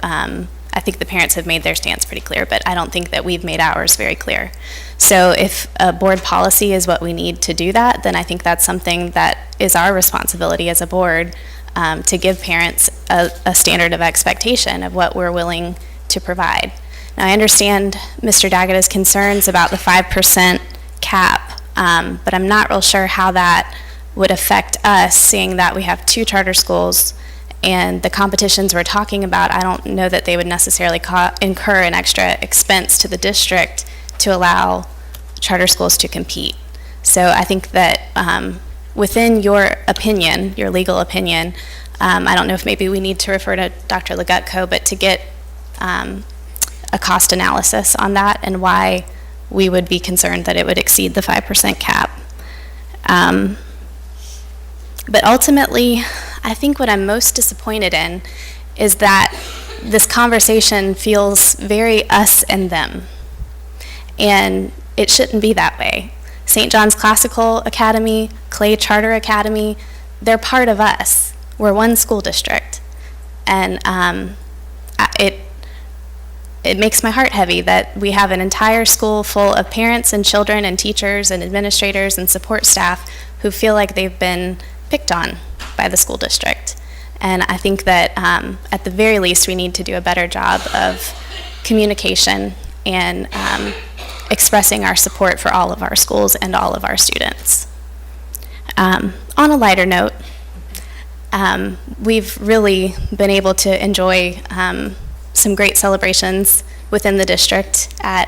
I think the parents have made their stance pretty clear, but I don't think that we've made ours very clear. So if a board policy is what we need to do that, then I think that's something that is our responsibility as a board, to give parents a standard of expectation of what we're willing to provide. Now, I understand Mr. Daggett's concerns about the 5% cap, but I'm not real sure how that would affect us, seeing that we have 2 charter schools, and the competitions we're talking about, I don't know that they would necessarily incur an extra expense to the district to allow charter schools to compete. So I think that within your opinion, your legal opinion, I don't know if maybe we need to refer to Dr. Legutko, but to get a cost analysis on that and why we would be concerned that it would exceed the 5% cap. But ultimately, I think what I'm most disappointed in is that this conversation feels very us and them. And it shouldn't be that way. St. John's Classical Academy, Clay Charter Academy, they're part of us. We're one school district. And it makes my heart heavy that we have an entire school full of parents and children and teachers and administrators and support staff who feel like they've been picked on by the school district. And I think that at the very least we need to do a better job of communication and expressing our support for all of our schools and all of our students. On a lighter note, we've really been able to enjoy some great celebrations within the district at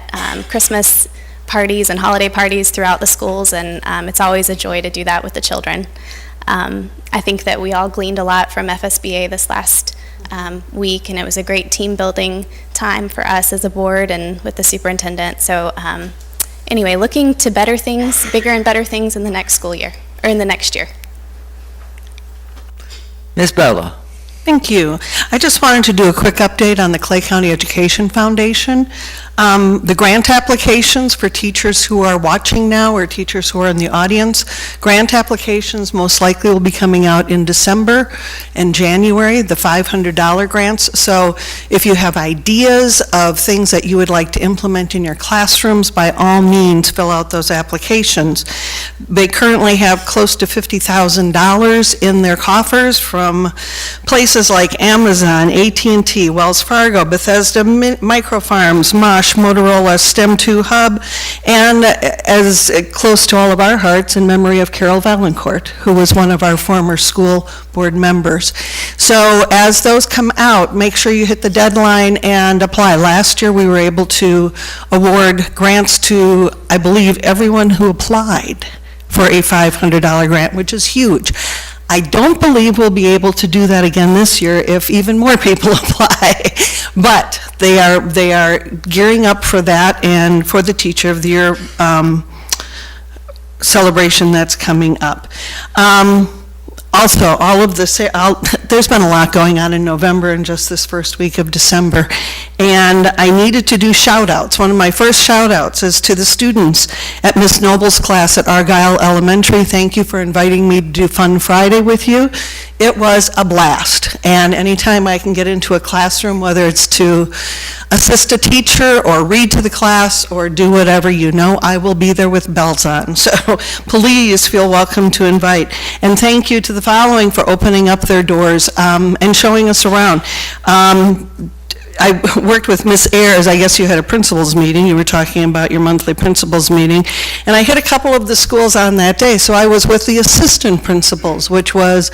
Christmas parties and holiday parties throughout the schools, and it's always a joy to do that with the children. I think that we all gleaned a lot from FSBA this last week, and it was a great team building time for us as a board and with the superintendent. So anyway, looking to better things, bigger and better things in the next school year, or in the next year. Ms. Bola. Thank you. I just wanted to do a quick update on the Clay County Education Foundation. The grant applications for teachers who are watching now or teachers who are in the audience, grant applications most likely will be coming out in December and January, the $500 grants. So if you have ideas of things that you would like to implement in your classrooms, by all means, fill out those applications. They currently have close to $50,000 in their coffers from places like Amazon, AT&T, Wells Fargo, Bethesda Microfarms, Mosh, Motorola, STEM2 Hub, and as close to all of our hearts, in memory of Carol Valancourt, who was one of our former school board members. So as those come out, make sure you hit the deadline and apply. Last year we were able to award grants to, I believe, everyone who applied for a $500 grant, which is huge. I don't believe we'll be able to do that again this year if even more people apply, but they are gearing up for that and for the Teacher of the Year celebration that's coming up. Also, all of this, there's been a lot going on in November and just this first week of December, and I needed to do shout-outs. One of my first shout-outs is to the students at Miss Noble's class at Argyle Elementary. Thank you for inviting me to do Fun Friday with you. It was a blast, and anytime I can get into a classroom, whether it's to assist a teacher or read to the class or do whatever, you know I will be there with bells on. So please feel welcome to invite. And thank you to the following for opening up their doors and showing us around. I worked with Miss Ayers. I guess you had a principals meeting. You were talking about your monthly principals meeting. And I hit a couple of the schools on that day. So I was with the assistant principals, which was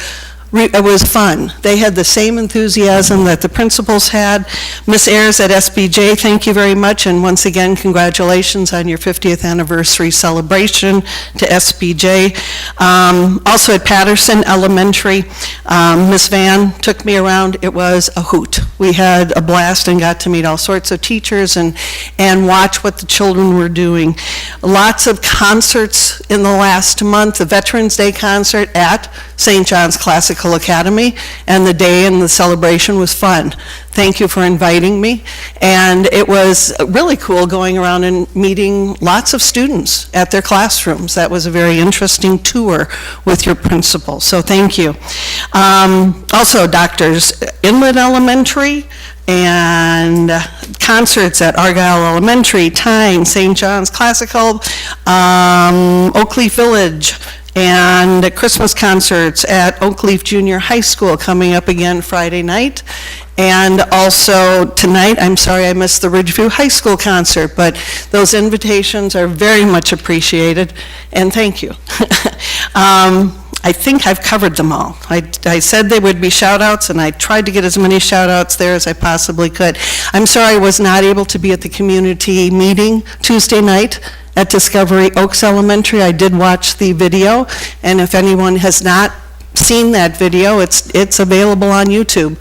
it was fun. They had the same enthusiasm that the principals had. Miss Ayers at SBJ, thank you very much, and once again, congratulations on your 50th anniversary celebration to SBJ. Also at Patterson Elementary, Miss Van took me around. It was a hoot. We had a blast and got to meet all sorts of teachers and watch what the children were doing. Lots of concerts in the last month, the Veterans Day concert at St. John's Classical Academy, and the day and the celebration was fun. Thank you for inviting me, and it was really cool going around and meeting lots of students at their classrooms. That was a very interesting tour with your principal, so thank you. Also, Doctors, Inlet Elementary, and concerts at Argyle Elementary, Tyne, St. John's Classical, Oak Leaf Village, and Christmas concerts at Oak Leaf Junior High School coming up again Friday night. And also tonight, I'm sorry I missed the Ridgeview High School concert, but those invitations are very much appreciated, and thank you. I think I've covered them all. I said they would be shout-outs, and I tried to get as many shout-outs there as I possibly could. I'm sorry I was not able to be at the community meeting Tuesday night at Discovery Oaks Elementary. I did watch the video, and if anyone has not seen that video, it's available on YouTube.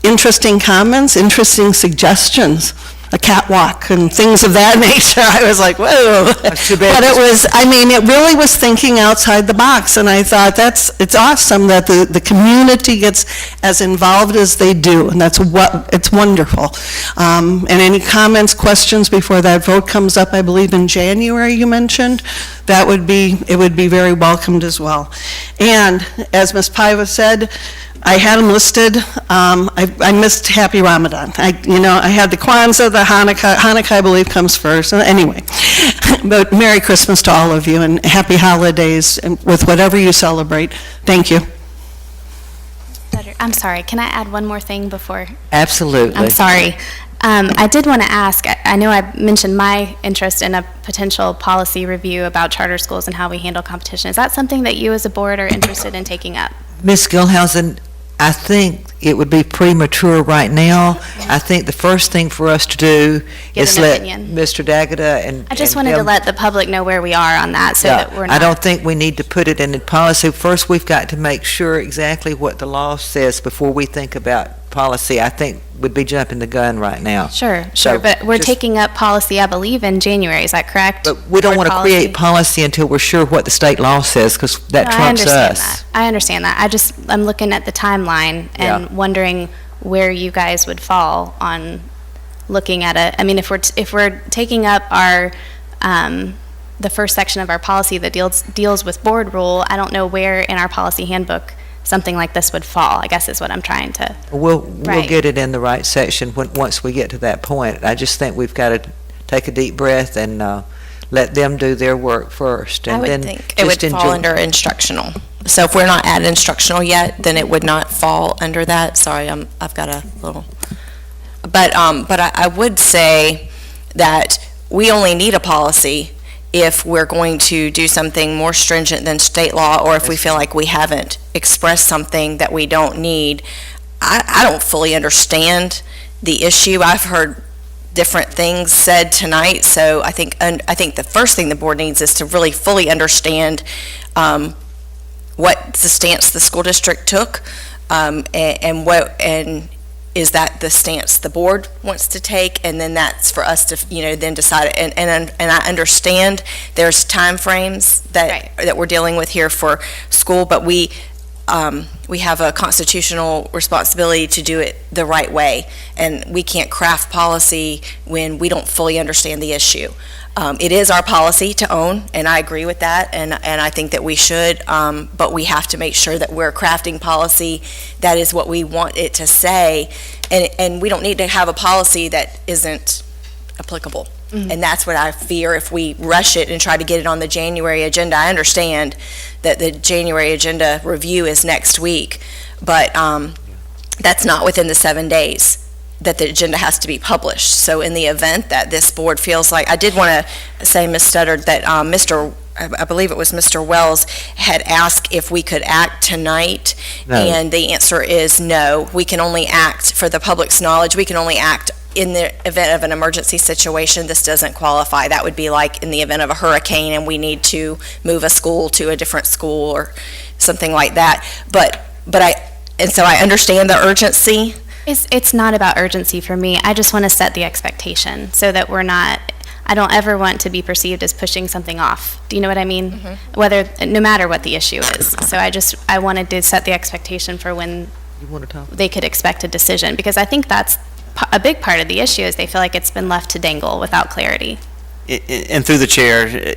Interesting comments, interesting suggestions, a catwalk and things of that nature. I was like, whoa. That's too bad. But it was, I mean, it really was thinking outside the box, and I thought it's awesome that the community gets as involved as they do, and it's wonderful. And any comments, questions before that vote comes up, I believe in January you mentioned, it would be very welcomed as well. And as Ms. Paiva said, I had them listed. I missed Happy Ramadan. I had the Kwanzaa, the Hanukkah. Hanukkah, I believe, comes first. Anyway, but Merry Christmas to all of you and Happy Holidays with whatever you celebrate. Thank you. I'm sorry, can I add one more thing before? Absolutely. I'm sorry. I did want to ask, I know I mentioned my interest in a potential policy review about charter schools and how we handle competition. Is that something that you as a board are interested in taking up? Ms. Gilhousen, I think it would be premature right now. I think the first thing for us to do is let Mr. D'Agata and I just wanted to let the public know where we are on that so that we're not... I don't think we need to put it in the policy. First, we've got to make sure exactly what the law says before we think about policy. I think we'd be jumping the gun right now. Sure, So but we're just- taking up policy, I believe, in January. Is that correct? But we don't Board want to policy? create policy until we're sure what the state law says, because that No, trumps us. I understand that. I'm looking at the timeline and wondering where you guys would fall on looking at it. I mean, if we're taking up our, the first section of our policy that deals with board rule, I don't know where in our policy handbook something like this would fall, I guess is what I'm trying to. We'll Right. get it in the right section once we get to that point. I just think we've got to take a deep breath and let them do their work first. I And would then think it would just fall enjoy- under instructional. So if we're not at instructional yet, then it would not fall under that. Sorry, I've got a little, but I would say that we only need a policy if we're going to do something more stringent than state law, or if we feel like we haven't expressed something that we don't need. I don't fully understand the issue. I've heard different things said tonight, so I think the first thing the board needs is to really fully understand what the stance the school district took, and is that the stance the board wants to take, and then that's for us to then decide. And I understand there's timeframes that we're dealing with here for school, but we have a constitutional responsibility to do it the right way, and we can't craft policy when we don't fully understand the issue. It is our policy to own, and I agree with that, and I think that we should, but we have to make sure that we're crafting policy that is what we want it to say, and we don't need to have a policy that isn't applicable. Mm-hmm. And that's what I fear if we rush it and try to get it on the January agenda. I understand that the January agenda review is next week, but that's not within the 7 days that the agenda has to be published. So in the event that this board feels like, I did want to say, Ms. Studdard, that I believe it was Mr. Wells had asked if we could act tonight, No. and the answer is no. We can only act, for the public's knowledge, we can only act in the event of an emergency situation. This doesn't qualify. That would be like in the event of a hurricane and we need to move a school to a different school or something like that. So I understand the urgency. It's not about urgency for me. I just want to set the expectation so that I don't ever want to be perceived as pushing something off. Do you know what I mean? Mm-hmm. No matter what the issue is. So I wanted to set the expectation for when You want to talk? they could expect a decision, because I think that's a big part of the issue is they feel like it's been left to dangle without clarity. And through the chair,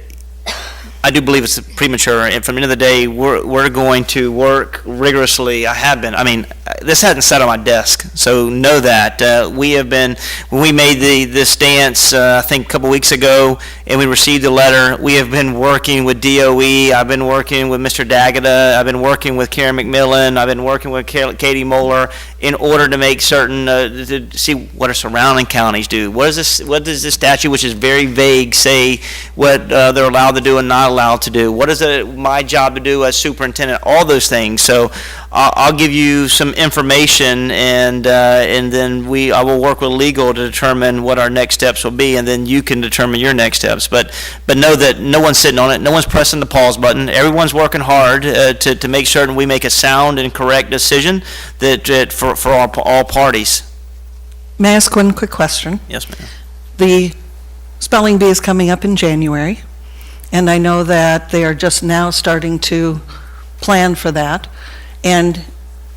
I do believe it's premature, and from the end of the day, we're going to work rigorously. I have been. I mean, this hasn't sat on my desk, so know that. We have been, when we made this stance, I think a couple weeks ago, and we received the letter, we have been working with DOE, I've been working with Mr. Dagada, I've been working with Karen McMillan, I've been working with Katie Moeller, in order to make certain, to see what our surrounding counties do. What does this statute, which is very vague, say what they're allowed to do and not allowed to do? What is it my job to do as superintendent? All those things. So I'll give you some information, and then I will work with legal to determine what our next steps will be, and then you can determine your next steps. But know that no one's sitting on it, no one's pressing the pause button. Everyone's working hard to make certain we make a sound and correct decision that for all parties. May I ask one quick question? Yes, ma'am. The spelling bee is coming up in January, and I know that they are just now starting to plan for that. And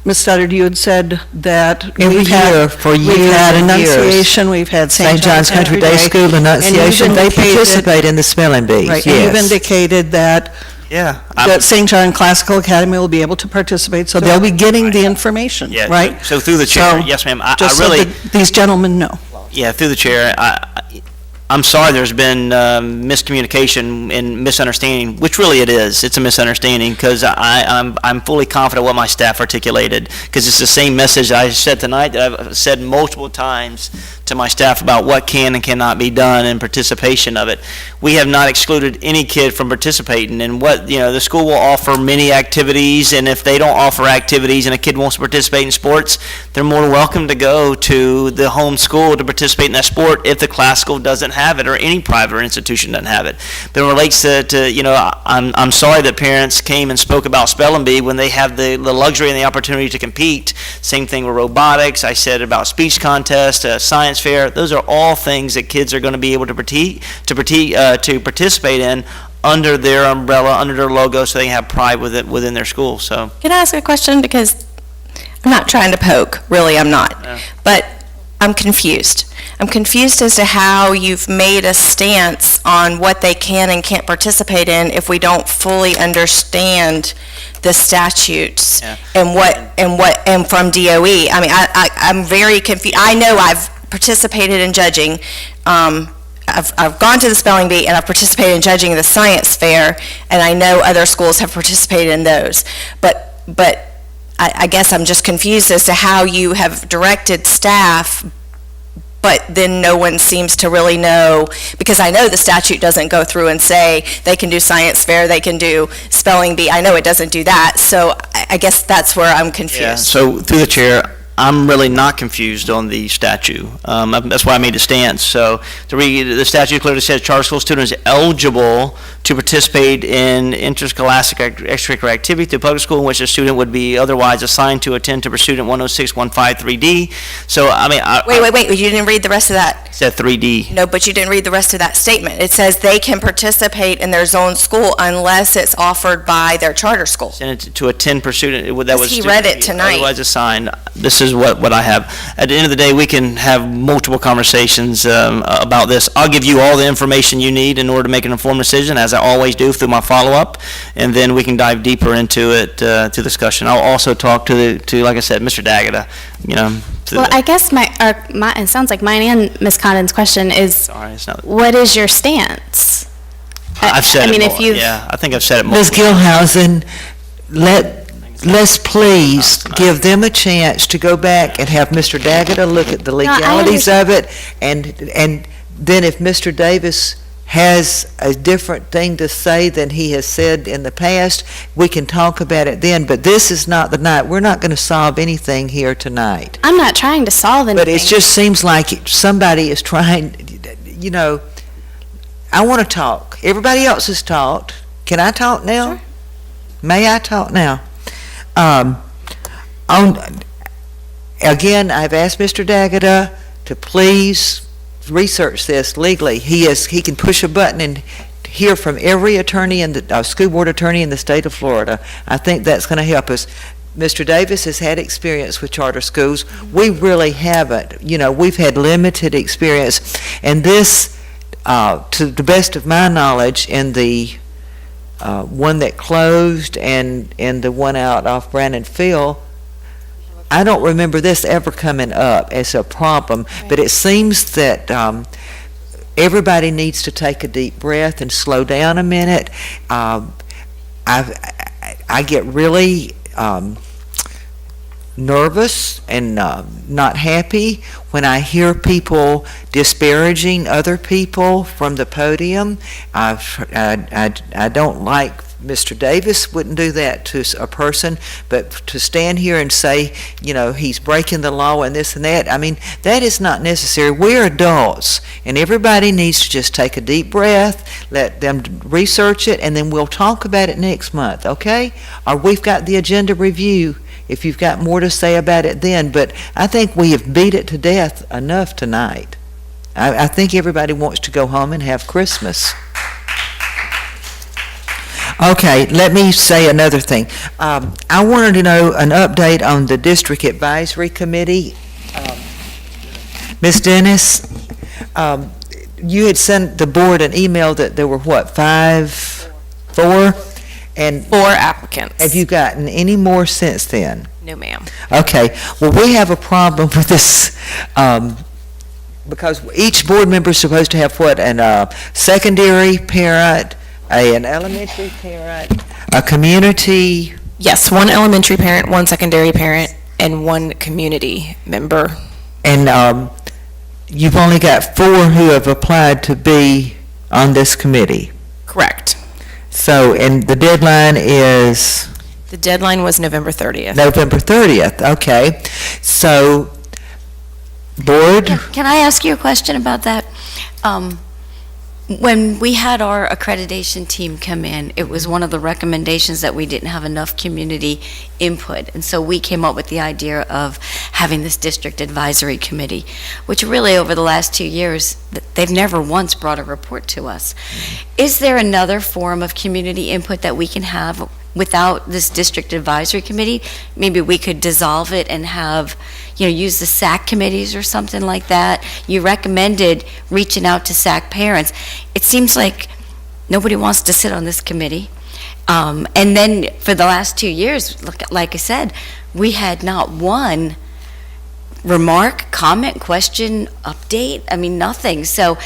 Ms. Studdard, you had said that Every year, for years we've had and years. Enunciation, we've had St. John's Country Day School Enunciation, they participate in the spelling bees, Right, and you've indicated that Yeah. that St. John Classical Academy will be able to participate, so they'll be getting the information, Yeah, right? so through the chair, So, yes, ma'am. I Just so really, that these gentlemen know. yeah, through the chair, I'm sorry there's been miscommunication and misunderstanding, which really it is. It's a misunderstanding, because I'm fully confident what my staff articulated, because it's the same message I said tonight that I've said multiple times to my staff about what can and cannot be done in participation of it. We have not excluded any kid from participating, and the school will offer many activities, and if they don't offer activities and a kid wants to participate in sports, they're more than welcome to go to the home school to participate in that sport if the classical doesn't have it, or any private institution doesn't have it. But it relates to I'm sorry that parents came and spoke about spelling bee when they have the luxury and the opportunity to compete. Same thing with robotics. I said about speech contest, science fair. Those are all things that kids are going to be able to participate in under their umbrella, under their logo, so they can have pride with it within their school. So, Can I ask a question? Because I'm not trying to poke, really, I'm not. Yeah. But I'm confused. I'm confused as to how you've made a stance on what they can and can't participate in if we don't fully understand the statutes and from DOE. I mean, I'm very confused. I know I've participated in judging. I've gone to the spelling bee, and I've participated in judging the science fair, and I know other schools have participated in those. But I guess I'm just confused as to how you have directed staff, but then no one seems to really know, because I know the statute doesn't go through and say they can do science fair, they can do spelling bee. I know it doesn't do that, so I guess that's where I'm confused. yeah. So through the chair, I'm really not confused on the statute. That's why I made the stance. So to read, the statute clearly says charter school students eligible to participate in interscholastic extracurricular activity through public school in which a student would be otherwise assigned to attend to pursuant 106.153D. So, I mean... Wait, you didn't read the rest of that. It said 3D. No, but you didn't read the rest of that statement. It says they can participate in their zone school unless it's offered by their charter school. To attend pursuant, that was... He read it tonight. Otherwise assigned. This is what I have. At the end of the day, we can have multiple conversations about this. I'll give you all the information you need in order to make an informed decision, as I always do through my follow-up, and then we can dive deeper into it, to discussion. I'll also talk to like I said, Mr. Dagada, Well, I guess it sounds like mine and Ms. Condon's question is, Sorry, it's not... what is your stance? I've said I mean, it if more. you've... Yeah, I think I've said it more. Ms. Gilhousen, let's please give them a chance to go back and have Mr. Dagada look at the legalities of it, and then if Mr. Davis has a different thing to say than he has said in the past, we can talk about it then, but this is not the night. We're not going to solve anything here tonight. I'm not trying to solve anything. But it just seems like somebody is trying, I want to talk. Everybody else has talked. Can I talk now? Sure. May I talk now? Again, I've asked Mr. Dagada to please research this legally. He can push a button and hear from every attorney and school board attorney in the state of Florida. I think that's going to help us. Mr. Davis has had experience with charter schools. We really haven't. We've had limited experience. And this, to the best of my knowledge, in the one that closed and the one out off Brandon Field, I don't remember this ever coming up as a problem, but it seems that everybody needs to take a deep breath and slow down a minute. I get really nervous and not happy when I hear people disparaging other people from the podium. I don't like, Mr. Davis wouldn't do that to a person, but to stand here and say, you know, he's breaking the law and this and that, I mean, that is not necessary. We're adults, and everybody needs to just take a deep breath, let them research it, and then we'll talk about it next month, okay? Or we've got the agenda review, if you've got more to say about it then, but I think we have beat it to death enough tonight. I think everybody wants to go home and have Christmas. Okay, let me say another thing. I wanted to know an update on the District Advisory Committee. Ms. Dennis, you had sent the board an email that there were, what, four? And 4 applicants. have you gotten any more since then? No, ma'am. Okay, well, we have a problem with this, because each board member is supposed to have what, a secondary parent, an elementary parent, a community. Yes, 1 elementary parent, 1 secondary parent, and 1 community member. And you've only got 4 who have applied to be on this committee. Correct. So, and the deadline is? The deadline was November 30th. November 30th, okay. So, board? Can I ask you a question about that? When we had our accreditation team come in, it was one of the recommendations that we didn't have enough community input. And so we came up with the idea of having this district advisory committee, which really over the last 2 years, they've never once brought a report to us. Is there another form of community input that we can have without this district advisory committee? Maybe we could dissolve it and have, use the SAC committees or something like that. You recommended reaching out to SAC parents. It seems like nobody wants to sit on this committee. And then for the last 2 years, like I said, we had not one remark, comment, question, update. I mean, nothing. So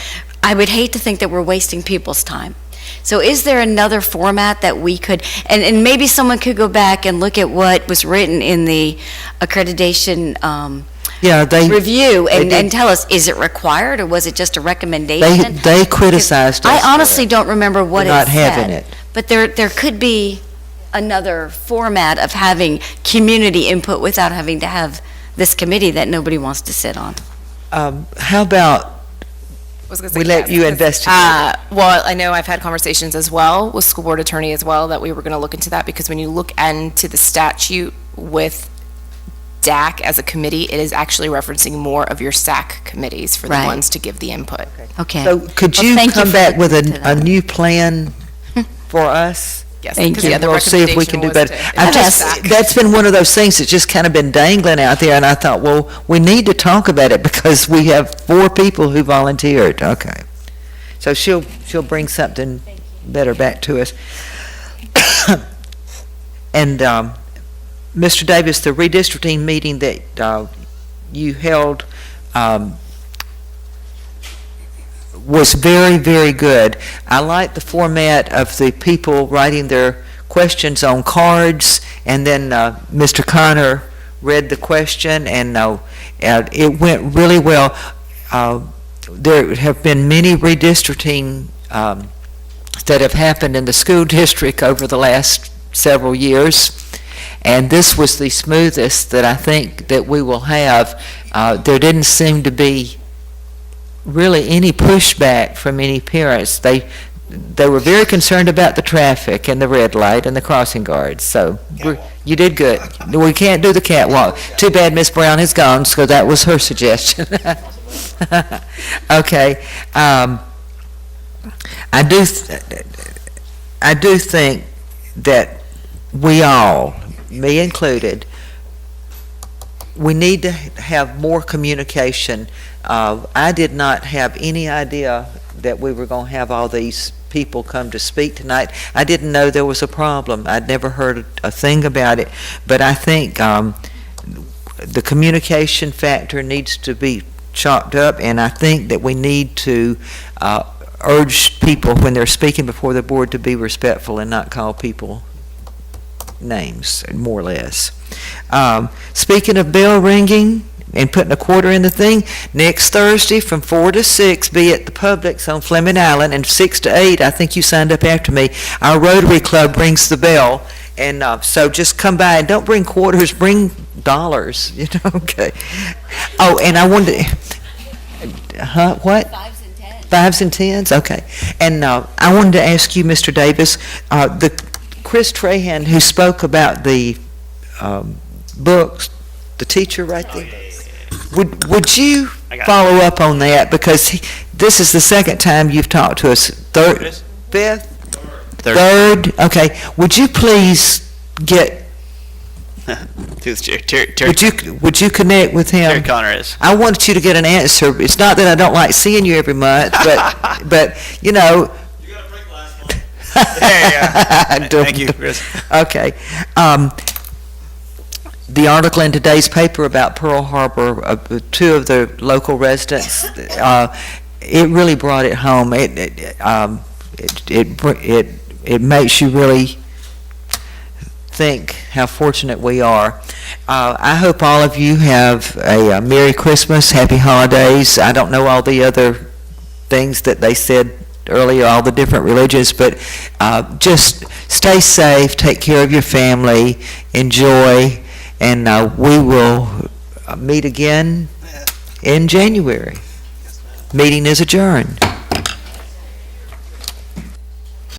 I would hate to think that we're wasting people's time. So is there another format that we could, and maybe someone could go back and look at what was written in the accreditation review and tell us, is it required or was it just a recommendation? They criticized us. I honestly don't remember what it said. Not having it. But there could be another format of having community input without having to have this committee that nobody wants to sit on. How about we let you investigate? Well, I know I've had conversations as well with school board attorney as well that we were going to look into that, because when you look into the statute with DAC as a committee, it is actually referencing more of your SAC committees for the ones to give the input. Okay. So could you come back with a new plan for us? Yes. And we'll see if we can do better. That's been one of those things that's just kind of been dangling out there, and I thought, well, we need to talk about it because we have 4 people who volunteered. Okay. So she'll bring something better back to us. And Mr. Davis, the redistricting meeting that you held was very, very good. I like the format of the people writing their questions on cards, and then Mr. Connor read the question, and it went really well. There have been many redistricting that have happened in the school district over the last several years, and this was the smoothest that I think that we will have. There didn't seem to be really any pushback from any parents. They were very concerned about the traffic and the red light and the crossing guards, so you did good. We can't do the catwalk. Too bad Miss Brown is gone, so that was her suggestion. Okay. I do think that we all, me included, we need to have more communication. I did not have any idea that we were going to have all these people come to speak tonight. I didn't know there was a problem. I'd never heard a thing about it, but I think the communication factor needs to be chopped up, and I think that we need to urge people when they're speaking before the board to be respectful and not call people names, more or less. Speaking of bell ringing and putting a quarter in the thing, next Thursday from 4 to 6, be at the Publix on Fleming Island, and 6 to 8, I think you signed up after me, our Rotary Club rings the bell, and so just come by, and don't bring quarters, bring dollars, okay. Oh, and I wanted to, what? 5s and 10s. 5s and 10s, okay. And I wanted to ask you, Mr. Davis, Chris Trahan, who spoke about the books, the teacher right there, would you follow up on that? Because this is the second time you've talked to us. Fifth? Third? Okay. Would you please get... Would you connect with him? Terry Connor is. I want you to get an answer. It's not that I don't like seeing you every month, but you know... Thank you, Chris. Okay. The article in today's paper about Pearl Harbor, two of the local residents, it really brought it home. It makes you really think how fortunate we are. I hope all of you have a Merry Christmas, Happy Holidays. I don't know all the other things that they said earlier, all the different religions, but just stay safe, take care of your family, enjoy, and we will meet again in January. Meeting is adjourned.